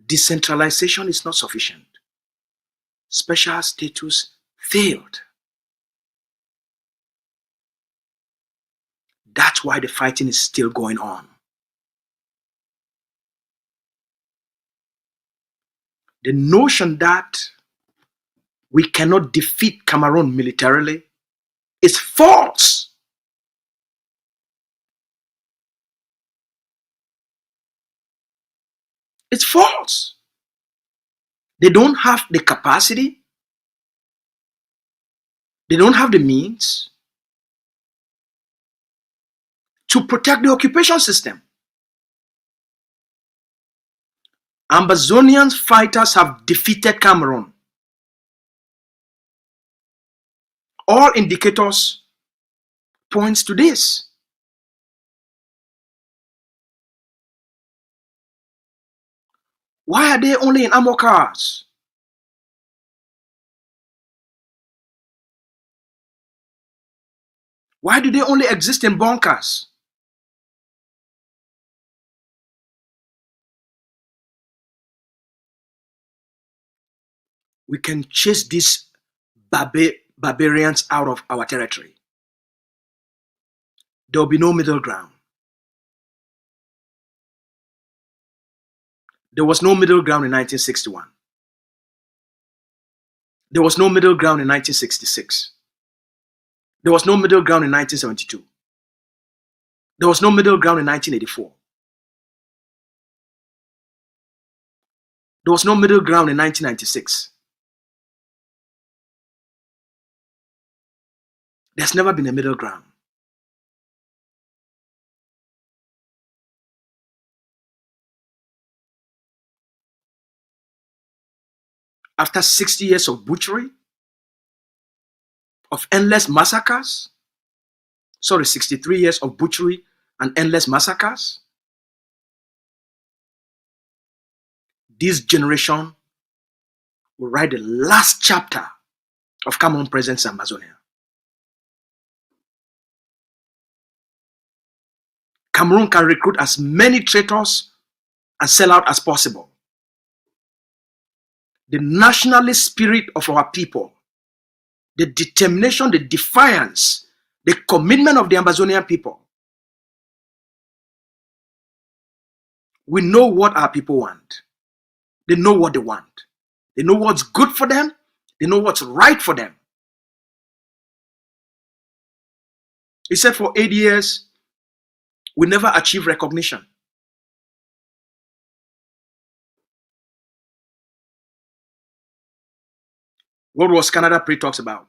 Decentralization is not sufficient. Special status failed. That's why the fighting is still going on. The notion that we cannot defeat Cameroon militarily is false. It's false. They don't have the capacity. They don't have the means to protect the occupation system. Ambazonian fighters have defeated Cameroon. All indicators points to this. Why are they only in armor cars? Why do they only exist in bunkers? We can chase these barbarians out of our territory. There will be no middle ground. There was no middle ground in 1961. There was no middle ground in 1966. There was no middle ground in 1972. There was no middle ground in 1984. There was no middle ground in 1996. There's never been a middle ground. After 60 years of butchery, of endless massacres, 63 years of butchery and endless massacres, this generation will write the last chapter of Cameroon presence in Amazonia. Cameroon can recruit as many traitors and sell out as possible. The nationalist spirit of our people, the determination, the defiance, the commitment of the Ambazonian people. We know what our people want. They know what they want. They know what's good for them. They know what's right for them. He said for 8 years, we never achieved recognition. What was Canada pre-talks about?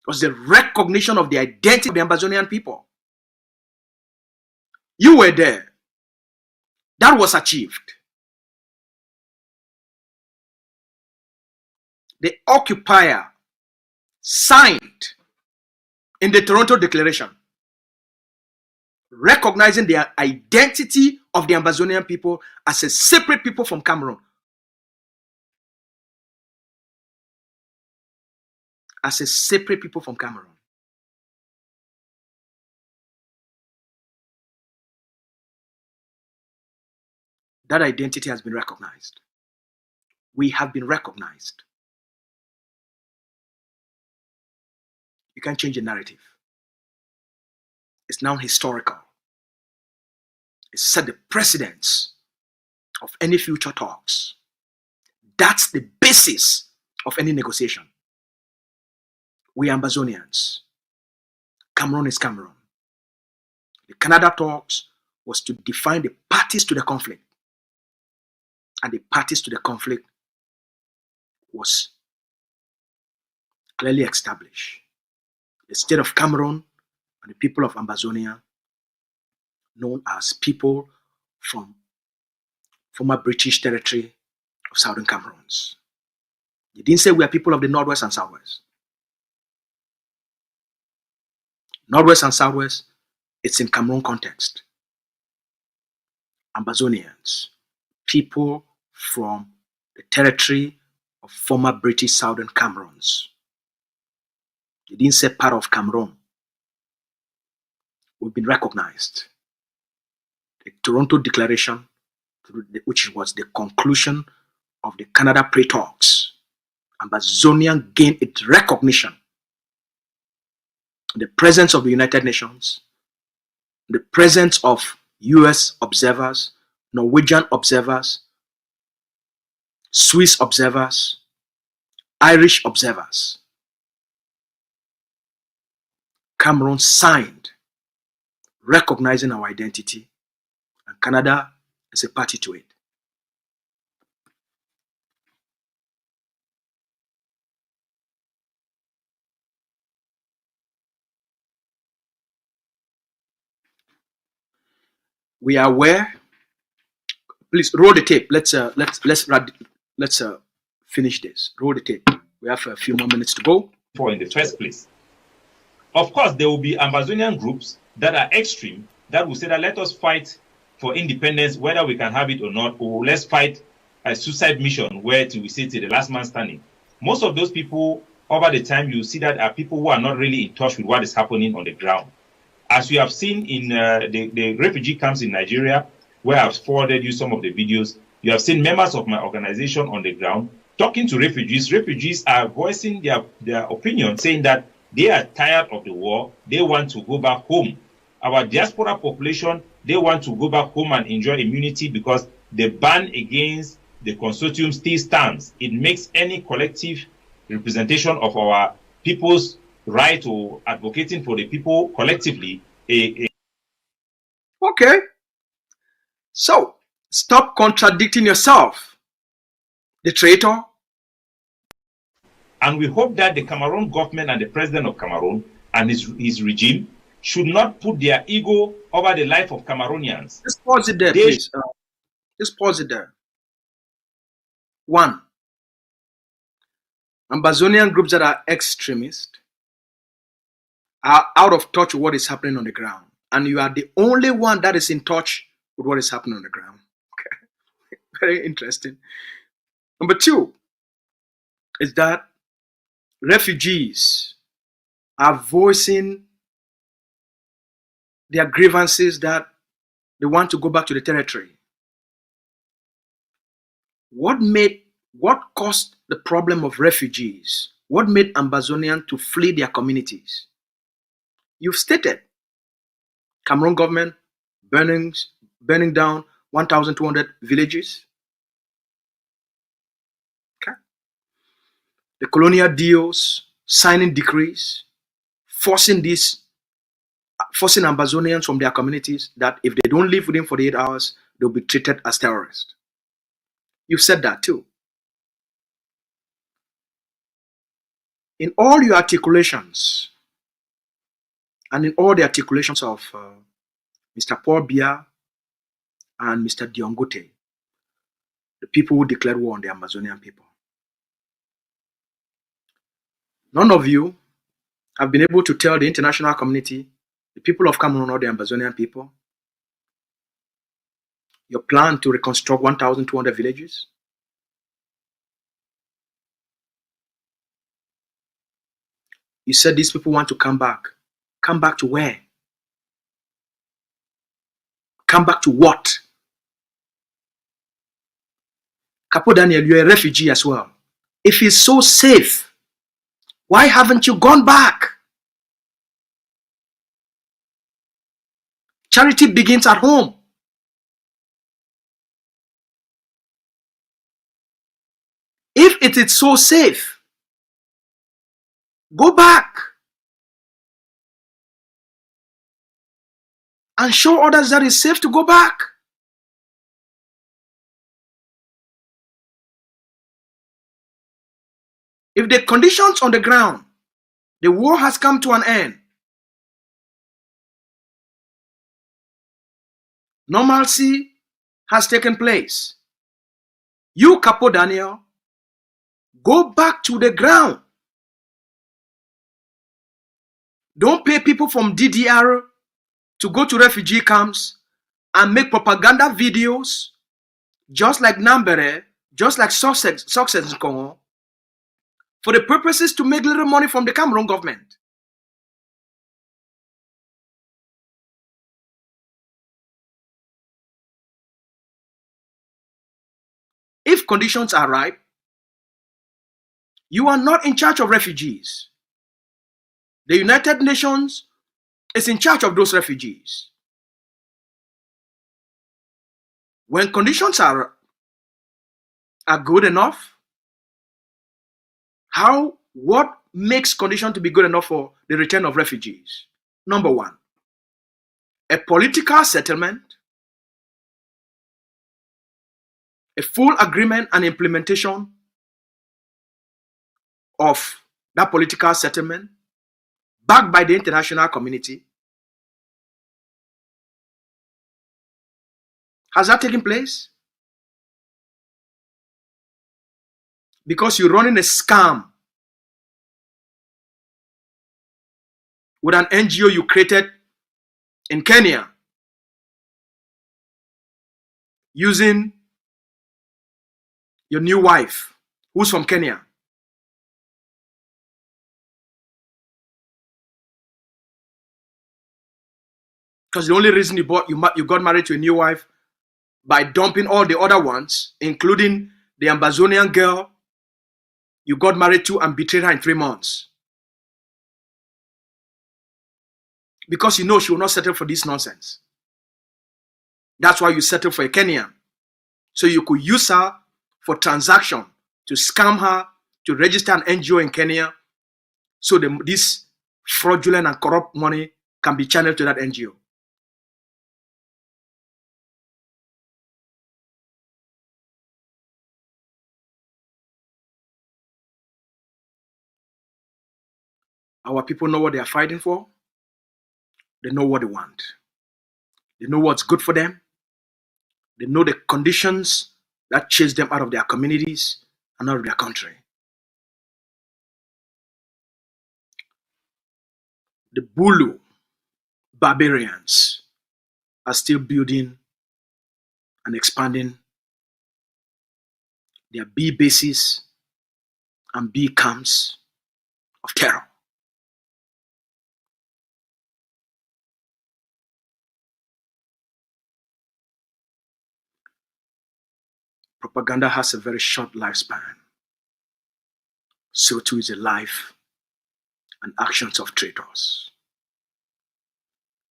It was the recognition of the identity of the Ambazonian people. You were there. That was achieved. The occupier signed in the Toronto Declaration, recognizing the identity of the Ambazonian people as a separate people from Cameroon. As a separate people from Cameroon. That identity has been recognized. We have been recognized. You can't change the narrative. It's now historical. It set the precedence of any future talks. That's the basis of any negotiation. We are Ambazonians. Cameroon is Cameroon. The Canada talks was to define the parties to the conflict. And the parties to the conflict was clearly established. The state of Cameroon and the people of Ambazonia, known as people from former British territory of Southern Cameroons. They didn't say we are people of the Northwest and Southwest. Northwest and Southwest, it's in Cameroon context. Ambazonians, people from the territory of former British Southern Cameroons. They didn't say part of Cameroon. We've been recognized. The Toronto Declaration, which was the conclusion of the Canada pre-talks, Ambazonian gained its recognition in the presence of the United Nations, in the presence of US observers, Norwegian observers, Swiss observers, Irish observers. Cameroon signed, recognizing our identity, and Canada is a party to it. We are aware. Please roll the tape. Let's finish this. Roll the tape. We have a few more minutes to go. For in the first place. Of course, there will be Ambazonian groups that are extreme that will say that let us fight for independence, whether we can have it or not, or let's fight a suicide mission where we say to the last man standing. Most of those people, over the time, you see that are people who are not really in touch with what is happening on the ground. As you have seen in the refugee camps in Nigeria, where I've forwarded you some of the videos, you have seen members of my organization on the ground talking to refugees. Refugees are voicing their opinion, saying that they are tired of the war. They want to go back home. Our diaspora population, they want to go back home and enjoy immunity because the ban against the consortium still stands. It makes any collective representation of our people's right to advocating for the people collectively Okay. So, stop contradicting yourself, the traitor. And we hope that the Cameroon government and the president of Cameroon and his regime should not put their ego over the life of Cameroonians. Just pause it there, please. Just pause it there. 1. Ambazonian groups that are extremist are out of touch with what is happening on the ground. And you are the only one that is in touch with what is happening on the ground. Okay. Very interesting. Number 2 is that refugees are voicing their grievances that they want to go back to the territory. What caused the problem of refugees? What made Ambazonian to flee their communities? You've stated Cameroon government burning down 1,200 villages. Okay. The colonial deals, signing decrees, forcing Ambazonians from their communities that if they don't live within 48 hours, they'll be treated as terrorists. You've said that too. In all your articulations, and in all the articulations of Mr. Paul Biya and Mr. Diongote, the people who declared war on the Amazonian people, none of you have been able to tell the international community, the people of Cameroon or the Ambazonian people, your plan to reconstruct 1,200 villages. You said these people want to come back. Come back to where? Come back to what? Capo Daniel, you're a refugee as well. If it's so safe, why haven't you gone back? Charity begins at home. If it is so safe, go back and show others that it's safe to go back. If the conditions on the ground, the war has come to an end, normalcy has taken place, you, Capo Daniel, go back to the ground. Don't pay people from DDR to go to refugee camps and make propaganda videos just like Nambere, just like Success in Congo, for the purposes to make little money from the Cameroon government. If conditions are right, you are not in charge of refugees. The United Nations is in charge of those refugees. When conditions are good enough, what makes conditions to be good enough for the return of refugees? Number 1, a political settlement, a full agreement and implementation of that political settlement, backed by the international community. Has that taken place? Because you're running a scam with an NGO you created in Kenya using your new wife, who's from Kenya. Because the only reason you got married to a new wife by dumping all the other ones, including the Ambazonian girl you got married to and betrayed her in 3 months. Because you know she will not settle for this nonsense. That's why you settled for a Kenyan. So you could use her for transaction, to scam her, to register an NGO in Kenya, so this fraudulent and corrupt money can be channeled to that NGO. Our people know what they are fighting for. They know what they want. They know what's good for them. They know the conditions that chase them out of their communities and out of their country. The Bulu barbarians are still building and expanding their B bases and B camps of terror. Propaganda has a very short lifespan. So too is the life and actions of traitors.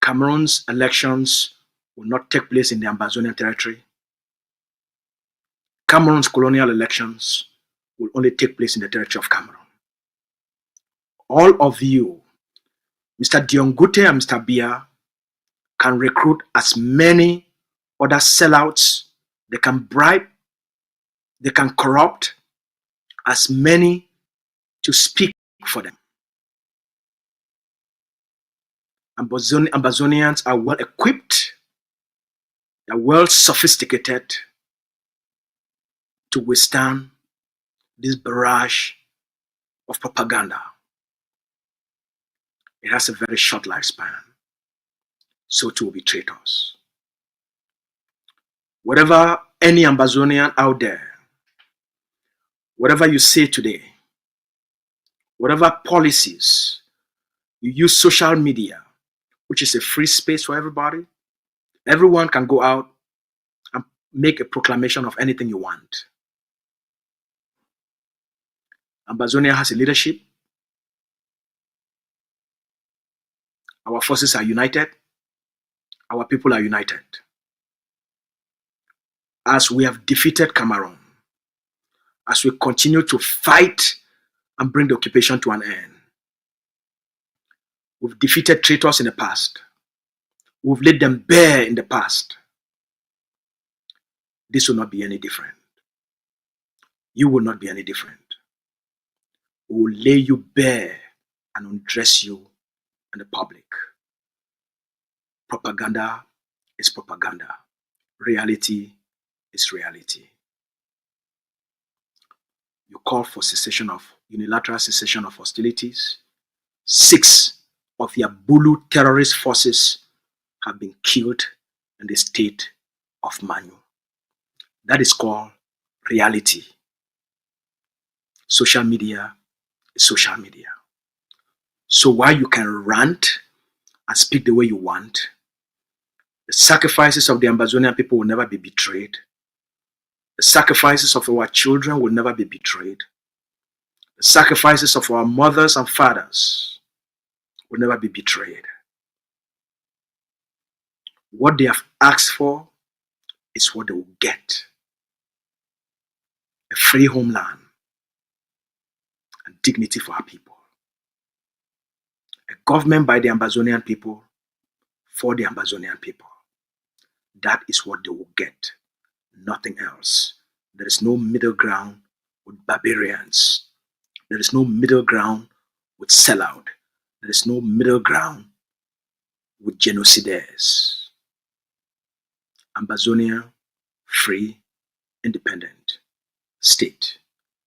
Cameroon's elections will not take place in the Ambazonian territory. Cameroon's colonial elections will only take place in the territory of Cameroon. All of you, Mr. Diongute and Mr. Biya, can recruit as many other sellouts. They can bribe, they can corrupt as many to speak for them. Ambazonians are well equipped, they are well sophisticated to withstand this barrage of propaganda. It has a very short lifespan. So too will be traitors. Whatever any Ambazonian out there, whatever you say today, whatever policies, you use social media, which is a free space for everybody. Everyone can go out and make a proclamation of anything you want. Ambazonia has a leadership. Our forces are united. Our people are united. As we have defeated Cameroon, as we continue to fight and bring the occupation to an end, we've defeated traitors in the past. We've laid them bare in the past. This will not be any different. You will not be any different. We will lay you bare and undress you in the public. Propaganda is propaganda. Reality is reality. You call for unilateral cessation of hostilities. 6 of the Bulu terrorist forces have been killed in the state of Manu. That is called reality. Social media is social media. So while you can rant and speak the way you want, the sacrifices of the Ambazonian people will never be betrayed. The sacrifices of our children will never be betrayed. The sacrifices of our mothers and fathers will never be betrayed. What they have asked for is what they will get. A free homeland and dignity for our people. A government by the Ambazonian people for the Ambazonian people. That is what they will get. Nothing else. There is no middle ground with barbarians. There is no middle ground with sellout. There is no middle ground with genocidaires. Ambazonia, free, independent state.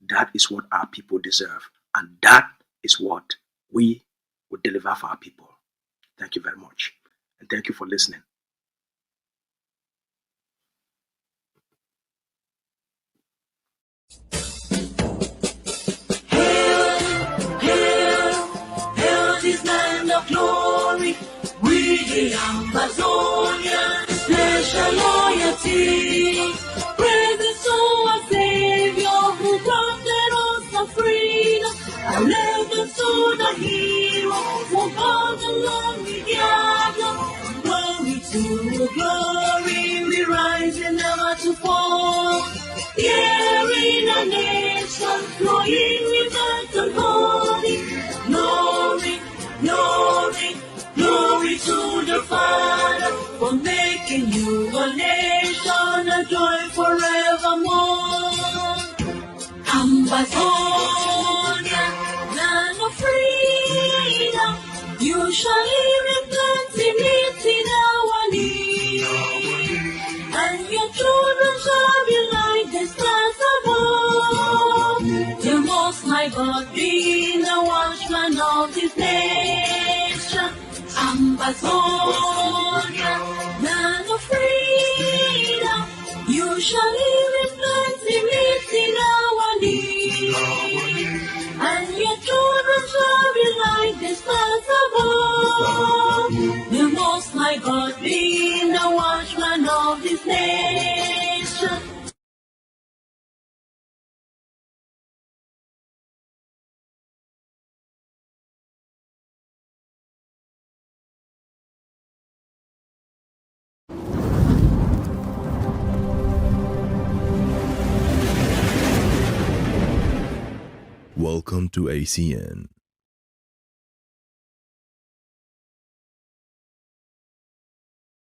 That is what our people deserve. And that is what we will deliver for our people. Thank you very much. And thank you for listening. Glory, we the Ambazonian, special loyalty, praises to our Savior who granted us the freedom, allegiance to the hero who fought along the gather, glory to glory. fall. Here in a nation flowing rivers of glory, glory, glory, glory to the Father for making you a nation, a joy forevermore. Ambazonian, land of freedom, you shall live in plenty in our need, and your children shall be like the stars above. The Most High God being the watchman of this nation. Ambazonian, land of freedom, you shall live in plenty in our need, and your children shall be like the stars above. The Most High God being the watchman of this nation. Welcome to ACN.